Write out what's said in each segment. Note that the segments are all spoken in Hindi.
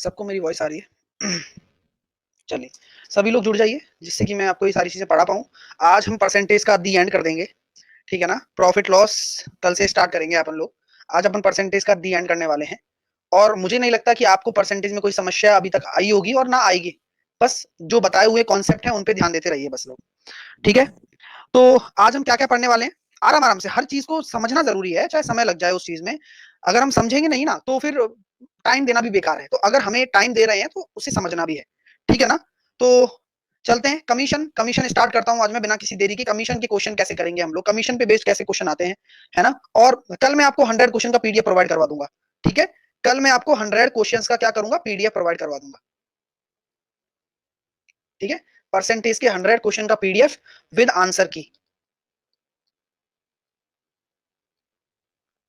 सबको मेरी वॉइस आ रही है? चलिए, सभी लोग जुड़ जाइए जिससे कि मैं आपको ये सारी चीजें पढ़ा पाऊँ। आज हम परसेंटेज का दी एंड कर देंगे, ठीक है ना? प्रॉफिट लॉस कल से स्टार्ट करेंगे अपन लोग। आज अपन परसेंटेज का दी एंड करने वाले हैं और मुझे नहीं लगता कि आपको परसेंटेज में कोई समस्या अभी तक आई होगी और ना आएगी। बस जो बताए हुए कॉन्सेप्ट हैं उन पे ध्यान देते रहिए बस लोग, ठीक है? तो आज हम क्या-क्या पढ़ने वाले हैं? आराम-आराम से हर चीज को समझना जरूरी है, चाहे समय लग जाए उस चीज में। अगर हम समझेंगे नहीं ना तो फिर टाइम देना भी बेकार है। तो अगर हमें टाइम दे रहे हैं तो उसे समझना भी है, ठीक है ना? तो चलते हैं। कमीशन स्टार्ट करता हूं आज मैं बिना किसी देरी के। कमीशन के क्वेश्चन कैसे करेंगे हम लोग, कमीशन पे बेस्ड कैसे क्वेश्चन आते हैं, है ना? और कल मैं आपको 100 क्वेश्चन का पीडीएफ प्रोवाइड करवा दूंगा, ठीक है? कल मैं आपको 100 क्वेश्चंस का क्या करूंगा, पीडीएफ प्रोवाइड करवा दूंगा, ठीक है? परसेंटेज के 100 क्वेश्चन का पीडीएफ विद आंसर की,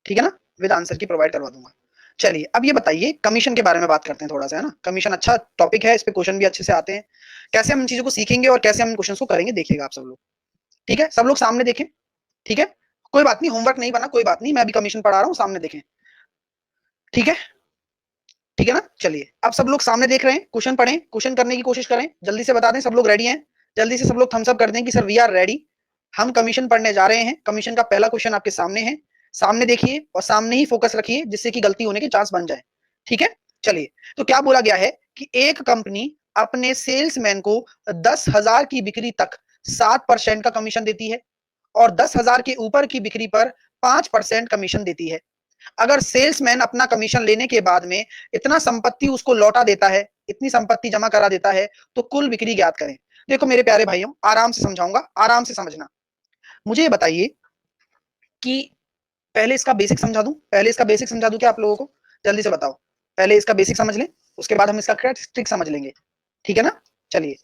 ठीक है ना? विद आंसर की प्रोवाइड करवा दूंगा। चलिए अब ये बताइए, कमीशन के बारे में बात करते हैं थोड़ा सा, है ना? कमीशन अच्छा टॉपिक है, इस पे क्वेश्चन भी अच्छे से आते हैं। कैसे हम इन चीजों को सीखेंगे और कैसे हम इन क्वेश्चन को करेंगे देखिएगा आप सब लोग, ठीक है? सब लोग सामने देखें, ठीक है? कोई बात नहीं, होमवर्क नहीं बना, कोई बात नहीं, मैं अभी कमीशन पढ़ा रहा हूँ, सामने देखें, ठीक है? ठीक है ना? चलिए अब सब लोग सामने देख रहे हैं, क्वेश्चन पढ़ें, क्वेश्चन करने की कोशिश करें, जल्दी से बता दें सब लोग रेडी हैं? जल्दी से सब लोग थम्स अप कर दें कि सर वी आर रेडी। हम कमीशन पढ़ने जा रहे हैं। कमीशन का पहला क्वेश्चन आपके सामने है, सामने देखिए और सामने ही फोकस रखिए जिससे कि गलती होने के चांस बन जाए, ठीक है? चलिए, तो क्या बोला गया है कि एक कंपनी अपने सेल्समैन को 10,000 की बिक्री तक 7% का कमीशन देती है और 10,000 के ऊपर की बिक्री पर 5% कमीशन देती है। अगर सेल्समैन अपना कमीशन लेने के बाद में इतना संपत्ति उसको लौटा देता है, इतनी संपत्ति जमा करा देता है, तो कुल बिक्री ज्ञात करें। देखो मेरे प्यारे भाइयों, आराम से समझाऊंगा, आराम से समझना। मुझे ये बताइए कि पहले इसका बेसिक समझा दूं, पहले इसका बेसिक समझा दूं क्या आप लोगों को? जल्दी से बताओ। पहले इसका बेसिक समझ लें, उसके बाद हम इसका ट्रिक समझ लेंगे, ठीक है ना? चलिए,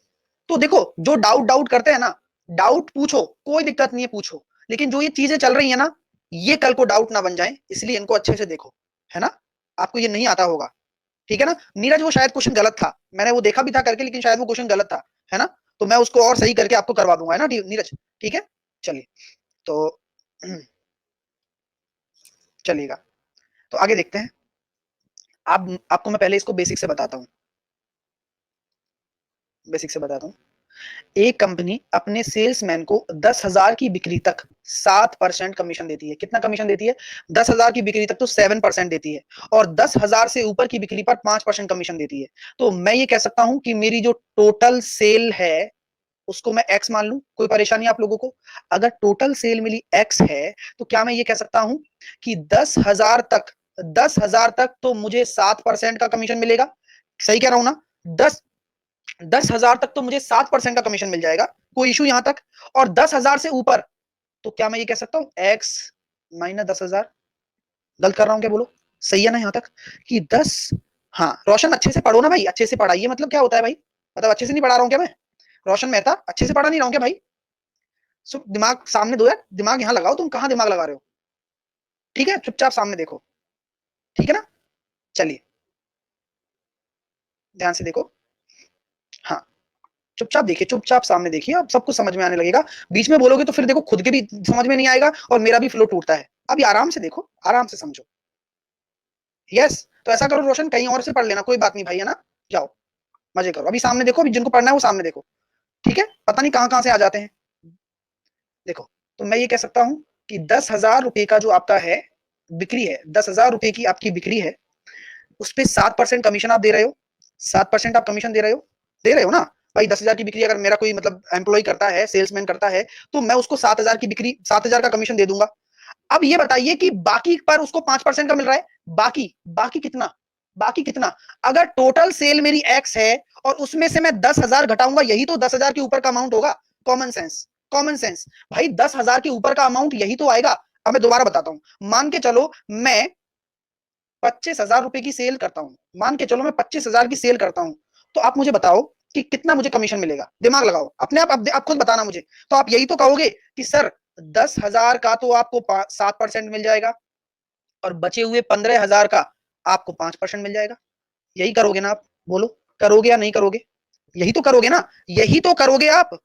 तो देखो जो डाउट डाउट करते हैं ना, डाउट पूछो, कोई दिक्कत नहीं है, पूछो। लेकिन जो ये चीजें चल रही है ना, ये कल को डाउट ना बन जाए, इसलिए इनको अच्छे से देखो, है ना? आपको ये नहीं आता होगा, ठीक है ना? नीरज वो शायद क्वेश्चन गलत था, मैंने वो देखा भी था करके, लेकिन शायद वो क्वेश्चन गलत था, है ना? तो मैं उसको और सही करके आपको करवा दूंगा, है ना नीरज? ठीक है, चलिए। तो चलिएगा, तो आगे देखते हैं। आप आपको मैं पहले इसको बेसिक से बताता हूँ, बेसिक से बताता हूँ। एक कंपनी अपने सेल्समैन को 10,000 की बिक्री तक 7% कमीशन देती है। कितना कमीशन देती है? 10,000 की बिक्री तक तो 7% देती है और 10,000 से ऊपर की बिक्री पर 5% कमीशन देती है। तो मैं ये कह सकता हूं कि मेरी जो टोटल सेल है उसको मैं एक्स मान लूं। कोई परेशानी आप लोगों को? अगर टोटल सेल मेरी एक्स है तो क्या मैं ये कह सकता हूं कि 10,000 तक तो मुझे 7% का कमीशन मिलेगा? सही कह रहा हूं ना? 10,000 तक तो मुझे 7% का कमीशन मिल जाएगा, कोई इशू यहां तक? और 10,000 से ऊपर तो क्या मैं ये कह सकता हूं एक्स माइनस 10,000? गलत कर रहा हूं क्या, बोलो? सही है ना यहां तक कि 10? हाँ रोशन, अच्छे से पढ़ो ना भाई, अच्छे से पढ़ाइए। मतलब क्या होता है भाई? मतलब अच्छे से नहीं पढ़ा रहा हूं क्या मैं? रोशन मेहता, अच्छे से पढ़ा नहीं रहा हूं क्या भाई? दिमाग सामने दो यार, दिमाग यहां लगाओ। तुम कहां दिमाग लगा रहे हो? ठीक है, चुपचाप सामने देखो, ठीक है ना? चलिए ध्यान से देखो, हाँ चुपचाप देखिए, चुपचाप सामने देखिए, अब सब कुछ समझ में आने लगेगा। बीच में बोलोगे तो फिर देखो खुद के भी समझ में नहीं आएगा और मेरा भी फ्लो टूटता है। अभी आराम से देखो, आराम से समझो। यस, तो ऐसा करो रोशन, कहीं और से पढ़ लेना, कोई बात नहीं भाई, है ना? जाओ मजे करो, अभी सामने देखो, अभी जिनको पढ़ना है वो सामने देखो, ठीक है? पता नहीं कहां कहां से आ जाते हैं। देखो, तो मैं ये कह सकता हूं कि 10,000 रुपए का जो आपका है बिक्री है, 10,000 रुपए की आपकी बिक्री है, उस पर 7% कमीशन आप दे रहे हो। 7% आप कमीशन दे रहे हो ना भाई? 10,000 की बिक्री अगर मेरा कोई मतलब एम्प्लॉय करता है, सेल्समैन करता है, तो मैं उसको 7,000 की बिक्री, 7,000 का कमीशन दे दूंगा। अब ये बताइए कि बाकी पर उसको 5% का मिल रहा है। बाकी बाकी कितना? बाकी कितना? अगर टोटल सेल मेरी एक्स है और उसमें से मैं 10,000 घटाऊंगा, यही तो 10,000 के ऊपर का अमाउंट होगा। कॉमन सेंस, कॉमन सेंस भाई, 10,000 के ऊपर का अमाउंट यही तो आएगा। अब मैं दोबारा बताता हूं, मान के चलो मैं 25,000 रुपए की सेल करता हूं, मान के चलो मैं 25,000 की सेल करता हूं, तो आप मुझे बताओ कि कितना मुझे कमीशन मिलेगा? दिमाग लगाओ अपने आप खुद बताना मुझे। तो आप यही तो कहोगे कि सर 10,000 का तो आपको 7% मिल जाएगा और बचे हुए 15,000 का आपको 5% मिल जाएगा। यही करोगे ना आप? बोलो, करोगे या नहीं करोगे? यही तो करोगे ना, यही तो करोगे आप।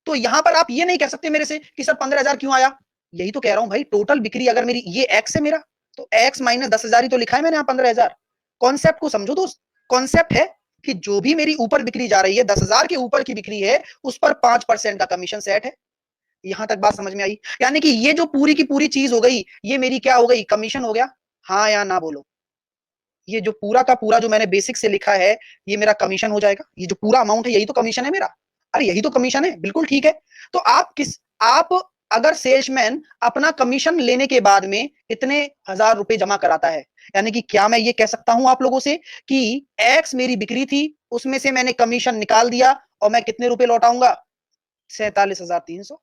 तो यहां पर आप ये नहीं कह सकते मेरे से कि सर 15,000 क्यों आया। यही तो कह रहा हूं भाई, टोटल बिक्री अगर मेरी ये एक्स है मेरा, तो एक्स माइनस 10,000 ही तो लिखा है मैंने यहाँ 15,000। कॉन्सेप्ट को समझो दोस्त, कॉन्सेप्ट है कि जो भी मेरी ऊपर बिक्री जा रही है, 10,000 के ऊपर की बिक्री है, उस पर 5% का कमीशन सेट है। यहां तक बात समझ में आई? यानी कि ये जो पूरी की पूरी चीज हो गई, ये मेरी क्या हो गई? कमीशन हो गया। हाँ या ना बोलो। ये जो पूरा का पूरा जो मैंने बेसिक से लिखा है, ये मेरा कमीशन हो जाएगा। ये जो पूरा अमाउंट है, यही तो कमीशन है मेरा। अरे यही तो कमीशन है, बिल्कुल ठीक है। तो आप अगर सेल्समैन अपना कमीशन लेने के बाद में इतने 1,000 रुपए जमा कराता है, यानी कि क्या मैं ये कह सकता हूं आप लोगों से कि एक्स मेरी बिक्री थी, उसमें से मैंने कमीशन निकाल दिया और मैं कितने रुपए लौटाऊंगा? 47,300।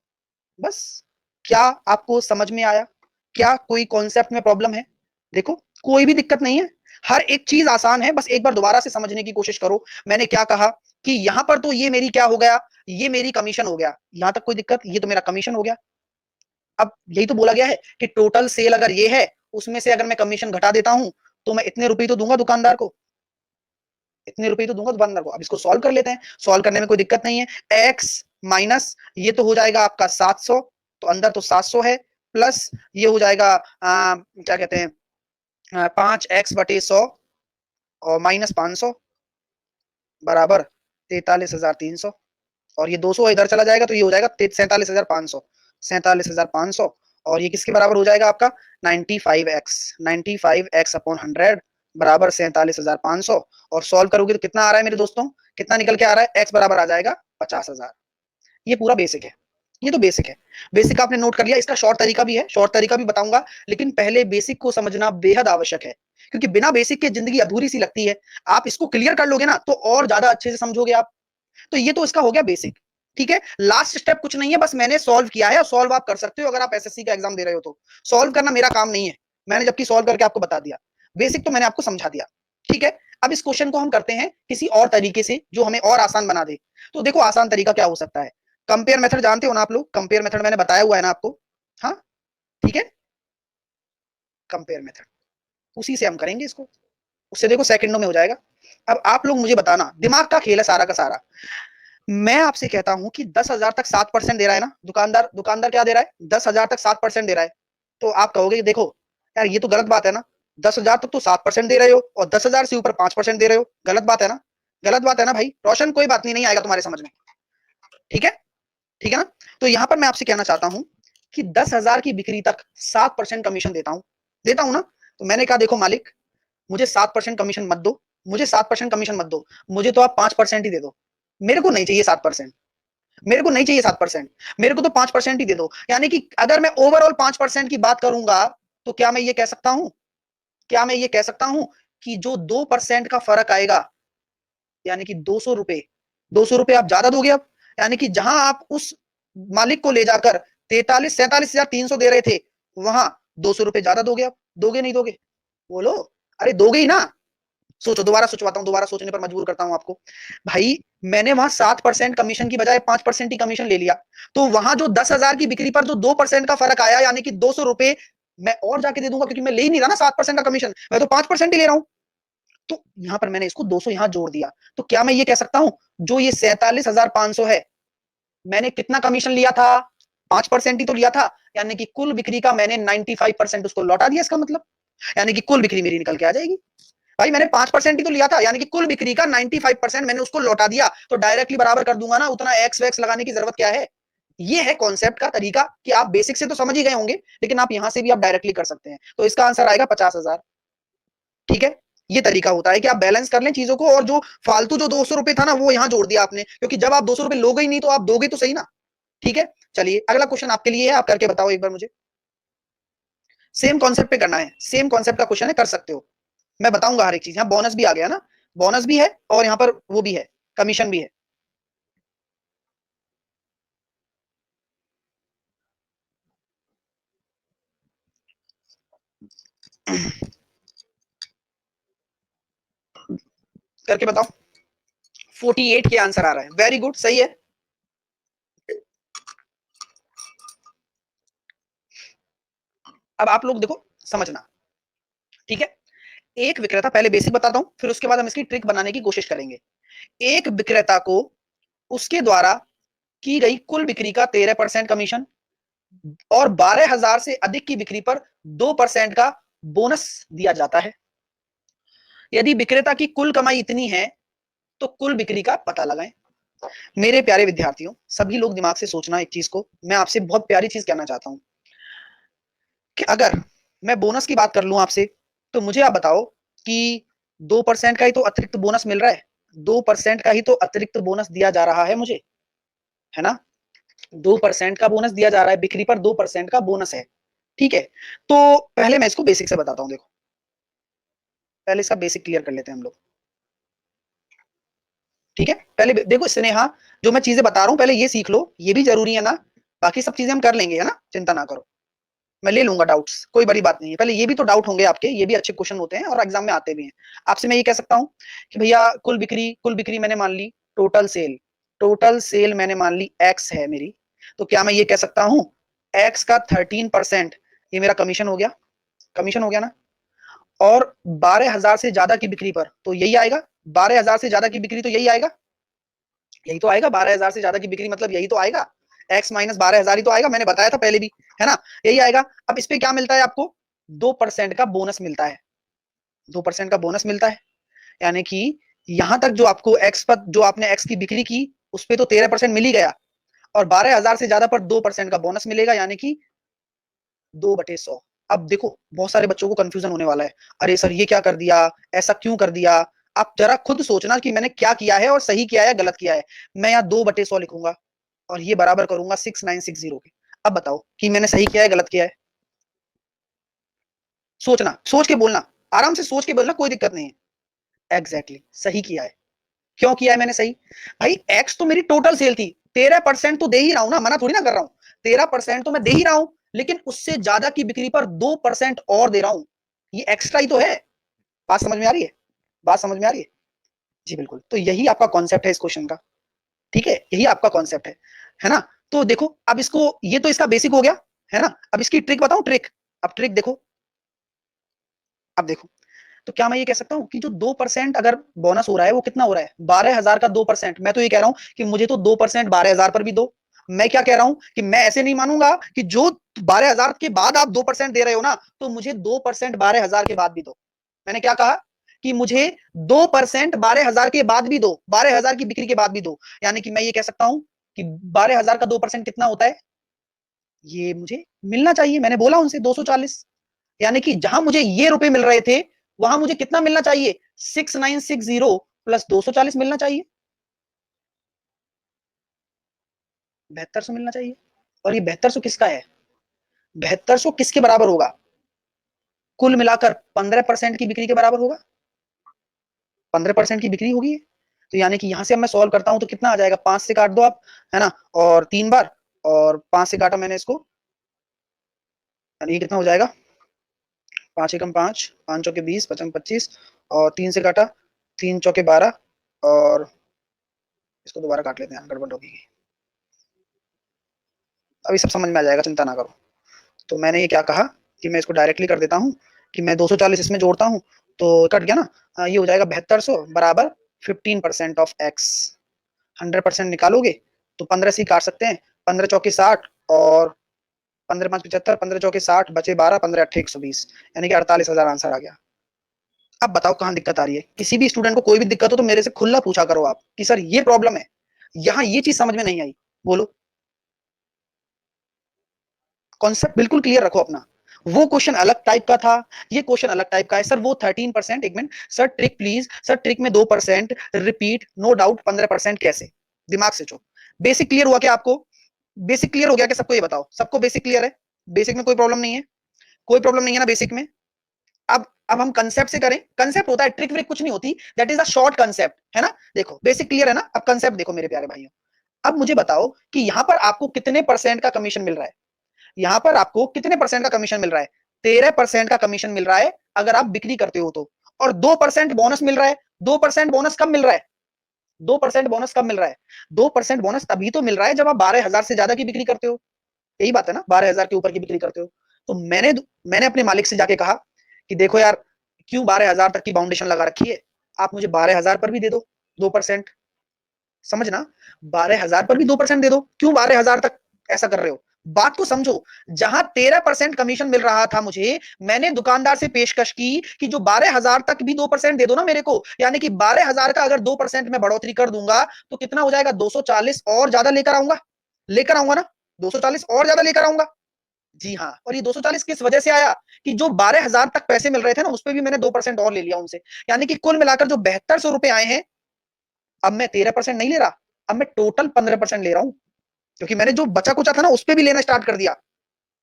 बस। क्या आपको समझ में आया? क्या कोई कॉन्सेप्ट में प्रॉब्लम है? देखो, कोई भी दिक्कत नहीं है, हर एक चीज आसान है। बस एक बार दोबारा से समझने की कोशिश करो। मैंने क्या कहा कि यहां पर तो ये मेरी क्या हो गया? ये मेरी कमीशन हो गया। यहां तक कोई दिक्कत? ये तो मेरा कमीशन हो गया। अब यही तो बोला गया है कि टोटल सेल अगर ये है, उसमें से अगर मैं कमीशन घटा देता हूं, तो मैं इतने रुपए तो दूंगा दुकानदार को, इतने रुपए तो दूंगा दुकानदार को। अब इसको सॉल्व कर लेते हैं। सॉल्व करने में कोई दिक्कत नहीं है। एक्स माइनस ये तो हो जाएगा आपका 700, तो अंदर तो 700 है, प्लस ये हो जाएगा क्या कहते हैं 5x/100 और माइनस 500 बराबर 43,300। और ये 200 इधर चला जाएगा, तो ये हो जाएगा 47,500। 47,500। और ये किसके बराबर हो जाएगा आपका? 95x। 95x/100 बराबर 47,500। और सॉल्व करोगे तो कितना आ रहा है मेरे दोस्तों? कितना निकल के आ रहा है? x बराबर आ जाएगा 50,000। ये पूरा बेसिक है। ये तो बेसिक है। बेसिक आपने नोट कर लिया। इसका शॉर्ट तरीका भी है, शॉर्ट तरीका भी बताऊंगा, लेकिन पहले बेसिक को समझना बेहद आवश्यक है, क्योंकि बिना बेसिक के जिंदगी अधूरी सी लगती है। आप इसको क्लियर कर लोगे ना, तो और ज्यादा अच्छे से समझोगे आप। तो ये तो इसका हो गया बेसिक। ठीक है, लास्ट स्टेप कुछ नहीं है, बस मैंने सॉल्व किया है। सॉल्व आप कर सकते हो अगर आप एसएससी का एग्जाम दे रहे हो तो। सॉल्व करना मेरा काम नहीं है, मैंने जबकि सॉल्व करके आपको बता दिया। बेसिक तो मैंने आपको समझा दिया। ठीक है, अब इस क्वेश्चन को हम करते हैं किसी और तरीके से, जो हमें और आसान बना दे। तो देखो, आसान तरीका क्या हो सकता है? कंपेयर मेथड जानते हो ना आप लोग? कंपेयर मेथड मैंने बताया हुआ है ना आपको? हाँ, ठीक है, कंपेयर मेथड, उसी से हम करेंगे इसको। उससे देखो सेकंडों में हो जाएगा। अब आप लोग मुझे बताना, दिमाग का खेल है सारा का सारा। मैं आपसे कहता हूं कि 10,000 तक 7% दे रहा है ना दुकानदार। दुकानदार क्या दे रहा है? 10,000 तक 7% दे रहा है। तो आप कहोगे देखो यार, ये तो गलत बात है ना। 10,000 तक तो 7% दे रहे हो और 10,000 से ऊपर 5% दे रहे हो। गलत बात है ना? गलत बात है ना भाई? रोशन, कोई बात नहीं, नहीं आएगा तुम्हारे समझ में। ठीक है, ठीक है ना? तो यहां पर मैं आपसे कहना चाहता हूं कि 10,000 की बिक्री तक 7% कमीशन देता हूं ना। तो मैंने कहा देखो मालिक, मुझे 7% कमीशन मत दो, मुझे 7% कमीशन मत दो, मुझे तो आप 5% ही दे दो। मेरे को नहीं चाहिए 7%। मेरे को नहीं चाहिए 7%, मेरे को तो 5% ही दे दो। यानी कि अगर मैं ओवरऑल 5% की बात करूंगा, तो क्या मैं ये कह सकता हूं, क्या मैं ये कह सकता हूं कि जो 2% का फर्क आएगा, यानी कि 200 रुपए, 200 रुपए आप ज्यादा दोगे अब। यानी कि जहां आप उस मालिक को ले जाकर 47,300 दे रहे थे, वहां 200 रुपए ज्यादा दोगे अब। दोगे नहीं दोगे? बोलो। अरे दोगे ही ना? सोचो, दोबारा सोचवाता हूँ, दोबारा सोचने पर मजबूर करता हूँ आपको। भाई, मैंने वहां 7% कमीशन की बजाय 5% ही कमीशन ले लिया, तो वहां जो 10,000 की बिक्री पर जो 2% का फर्क आया, यानी कि 200 रुपए मैं और जाके दे दूंगा, क्योंकि मैं ले ही नहीं रहा ना 7% का कमीशन, मैं तो 5% ही ले रहा हूं। तो यहां पर मैंने इसको 200 यहां जोड़ दिया। तो क्या मैं ये कह सकता हूं, जो ये 47,500 है, मैंने कितना कमीशन लिया था? 5% ही तो लिया था। यानी कि कुल बिक्री का मैंने 95% उसको लौटा दिया। इसका मतलब यानी कि कुल बिक्री मेरी निकल के आ जाएगी। भाई, मैंने 5% ही तो लिया था, यानी कि कुल बिक्री का 95% मैंने उसको लौटा दिया, तो डायरेक्टली बराबर कर दूंगा ना। उतना एक्स वैक्स लगाने की जरूरत क्या है? ये है कॉन्सेप्ट का तरीका, कि आप बेसिक से तो समझ ही गए होंगे, लेकिन आप यहां से भी आप डायरेक्टली कर सकते हैं। तो इसका आंसर आएगा 50,000। ठीक है, ये तरीका होता है कि आप बैलेंस कर लें चीजों को, और जो फालतू जो 200 रुपए था ना, वो यहां जोड़ दिया आपने, क्योंकि जब आप 200 रुपए लोगे ही नहीं, तो आप दोगे तो सही ना। ठीक है, चलिए अगला क्वेश्चन आपके लिए है, आप करके बताओ एक बार मुझे। सेम कॉन्सेप्ट पे करना है, सेम कॉन्सेप्ट का क्वेश्चन है, कर सकते हो। मैं बताऊंगा हर एक चीज। यहाँ बोनस भी आ गया ना, बोनस भी है और यहाँ पर वो भी है, कमीशन भी है। करके बताओ। 48 के आंसर आ रहा है, वेरी गुड, सही है। अब आप लोग देखो, समझना। ठीक है, एक विक्रेता, पहले बेसिक बताता हूं, फिर उसके बाद हम इसकी ट्रिक बनाने की कोशिश करेंगे। एक विक्रेता को उसके द्वारा की गई कुल बिक्री का 13% कमीशन और 12,000 से अधिक की बिक्री पर 2% का बोनस दिया जाता है। यदि विक्रेता की कुल कमाई इतनी है तो कुल बिक्री का पता लगाएं। मेरे प्यारे विद्यार्थियों, सभी लोग दिमाग से सोचना एक चीज को, मैं आपसे बहुत प्यारी चीज कहना चाहता हूं कि अगर मैं बोनस की बात कर लूं आपसे, तो मुझे आप बताओ कि 2% का ही तो अतिरिक्त बोनस मिल रहा है, 2% का ही तो अतिरिक्त बोनस दिया जा रहा है मुझे, है ना? 2% का बोनस दिया जा रहा है, बिक्री पर 2% का बोनस है, ठीक है? तो पहले मैं इसको बेसिक से बताता हूं, देखो पहले इसका बेसिक क्लियर कर लेते हैं हम लोग, ठीक है? पहले देखो स्नेहा, जो मैं चीजें बता रहा हूं पहले ये सीख लो, ये भी जरूरी है ना, बाकी सब चीजें हम कर लेंगे, है ना, चिंता ना करो, मैं ले लूंगा डाउट्स, कोई बड़ी बात नहीं है। पहले ये भी तो डाउट होंगे आपके, ये भी अच्छे क्वेश्चन होते हैं और एग्जाम में आते भी हैं। आपसे मैं ये कह सकता हूं कि भैया कुल बिक्री मैंने मान ली, टोटल सेल मैंने मान ली एक्स है मेरी, तो क्या मैं ये कह सकता हूं एक्स का 13% ये मेरा कमीशन हो गया, कमीशन हो गया ना? और 12,000 से ज्यादा की बिक्री पर तो यही आएगा, 12,000 से ज्यादा की बिक्री तो यही आएगा, यही तो आएगा, 12,000 से ज्यादा की बिक्री मतलब यही तो आएगा, एक्स माइनस 12,000 ही तो आएगा, मैंने बताया था पहले भी, है ना? यही आएगा। अब इस पे क्या मिलता है आपको? 2% का बोनस मिलता है, 2% का बोनस मिलता है, यानी कि यहां तक जो आपको एक्स पर, जो आपने एक्स की बिक्री की उस पे तो 13% मिल ही गया, और 12,000 से ज्यादा पर 2% का बोनस मिलेगा, यानी कि 2/100। अब देखो बहुत सारे बच्चों को कंफ्यूजन होने वाला है, अरे सर ये क्या कर दिया, ऐसा क्यों कर दिया? आप जरा खुद सोचना कि मैंने क्या किया है और सही किया है गलत किया है। मैं यहाँ 2/100 लिखूंगा और ये बराबर करूंगा 6960 के। अब बताओ कि मैंने सही किया है गलत किया है? सोचना, सोच के बोलना, आराम से सोच के बोलना, कोई दिक्कत नहीं है। एग्जैक्टली सही किया है। क्यों किया है मैंने सही? भाई एक्स तो मेरी टोटल सेल थी, 13% तो दे ही रहा हूं ना, मना थोड़ी ना कर रहा हूं, 13% तो मैं दे ही रहा हूं, लेकिन उससे ज्यादा की बिक्री पर 2% और दे रहा हूं, ये एक्स्ट्रा ही तो है। बात समझ में आ रही है? बात समझ में आ रही है? जी बिल्कुल, तो यही आपका कॉन्सेप्ट है इस क्वेश्चन का, ठीक है, यही आपका कॉन्सेप्ट है ना? तो देखो अब इसको, ये तो इसका बेसिक हो गया, है ना? अब इसकी ट्रिक बताऊं, ट्रिक, अब ट्रिक देखो, अब देखो, तो क्या मैं ये कह सकता हूँ कि जो 2% अगर बोनस हो रहा है वो कितना हो रहा है? 12,000 का 2%, मैं तो ये कह रहा हूँ कि मुझे तो 2% 12,000 पर भी दो। मैं क्या कह रहा हूं कि मैं ऐसे नहीं मानूंगा कि जो 12,000 के बाद आप 2% दे रहे हो ना, तो मुझे 2% 12,000 के बाद भी दो। मैंने क्या कहा कि मुझे 2% 12,000 के बाद भी दो, 12,000 की बिक्री के बाद भी दो, यानी कि मैं ये कह सकता हूं कि 12,000 का 2% कितना होता है, ये मुझे मिलना चाहिए। मैंने बोला उनसे 240, यानी कि जहां मुझे ये रुपए मिल रहे थे वहां मुझे कितना मिलना चाहिए? 6960 प्लस 240 मिलना चाहिए, 7200 मिलना चाहिए। और ये 7200 किसका है? 7200 किसके बराबर होगा? कुल मिलाकर 15% की बिक्री के बराबर होगा, 15% की बिक्री होगी। तो यानी कि यहां से अब मैं सॉल्व करता हूं तो कितना आ जाएगा, 5 से काट दो आप, है ना, और 3 बार, और 5 से काटा मैंने इसको, यानी ये कितना हो जाएगा, 5 एकम 5, 5 चौके 20, 5 25, और 3 से काटा, 3 चौके 12, और इसको दोबारा काट लेते हैं, गड़बड़ होगी, अभी सब समझ में आ जाएगा, चिंता ना करो। तो मैंने ये क्या कहा कि मैं इसको डायरेक्टली कर देता हूँ कि मैं 240 इसमें जोड़ता हूँ तो कट गया ना, ये हो जाएगा 7200 बराबर 15% ऑफ एक्स। 100% निकालोगे तो 15 से ही काट सकते हैं, 15 चौके 60, और 15 5 75, 15 चौके 60, बचे 12, 15 8 120, यानी कि 48,000 आंसर आ गया। अब बताओ कहाँ दिक्कत आ रही है? किसी भी स्टूडेंट को कोई भी दिक्कत हो तो मेरे से खुला पूछा करो आप कि सर ये प्रॉब्लम है, यहाँ ये चीज समझ में नहीं आई, बोलो। कॉन्सेप्ट बिल्कुल क्लियर रखो अपना। वो क्वेश्चन अलग टाइप का था, ये क्वेश्चन अलग टाइप का है। सर वो 13%, एक minute sir, trick please sir, trick में 2% रिपीट, नो डाउट 15% कैसे? दिमाग से चो, बेसिक क्लियर हुआ क्या आपको? बेसिक क्लियर हो गया कि सबको? ये बताओ, सबको बेसिक क्लियर है? बेसिक में कोई प्रॉब्लम नहीं है? कोई प्रॉब्लम नहीं है ना बेसिक में? अब हम कंसेप्ट से करें, कंसेप्ट होता है, ट्रिक व्रिक कुछ नहीं होती, that is a short concept, है ना? देखो बेसिक क्लियर है ना, अब कंसेप्ट देखो मेरे प्यारे भाइयों। अब मुझे बताओ कि यहां पर आपको कितने परसेंट का कमीशन मिल रहा है? यहां पर आपको कितने परसेंट का कमीशन मिल रहा है? 13% का कमीशन मिल रहा है अगर आप बिक्री करते हो तो, और 2% बोनस मिल रहा है। 2% बोनस कब मिल रहा है? 2% बोनस कब मिल रहा है? 2% बोनस तभी तो मिल रहा है जब आप 12,000 से ज्यादा की बिक्री करते हो, यही बात है ना, 12,000 के ऊपर की बिक्री करते हो। तो मैंने अपने मालिक से जाके कहा कि देखो यार, क्यों 12,000 तक की बाउंडेशन लगा रखी है, आप मुझे 12,000 पर भी दे दो 2%, समझना, 12,000 पर भी 2% दे दो, क्यों 12,000 तक ऐसा कर रहे हो? बात को समझो, जहां 13% कमीशन मिल रहा था मुझे, मैंने दुकानदार से पेशकश की कि जो 12,000 तक भी 2% दे दो ना मेरे को, यानी कि 12,000 का अगर 2% मैं बढ़ोतरी कर दूंगा तो कितना हो जाएगा, 240 और ज्यादा लेकर आऊंगा ना, 240 और ज्यादा लेकर आऊंगा। जी हाँ, और ये 240 किस वजह से आया कि जो 12,000 तक पैसे मिल रहे थे ना, उस पर भी मैंने 2% और ले लिया उनसे, यानी कि कुल मिलाकर जो 7200 रुपए आए हैं, अब मैं 13% नहीं ले रहा, अब मैं टोटल 15% ले रहा हूं, क्योंकि मैंने जो बचा कुचा था ना उस पर भी लेना स्टार्ट कर दिया।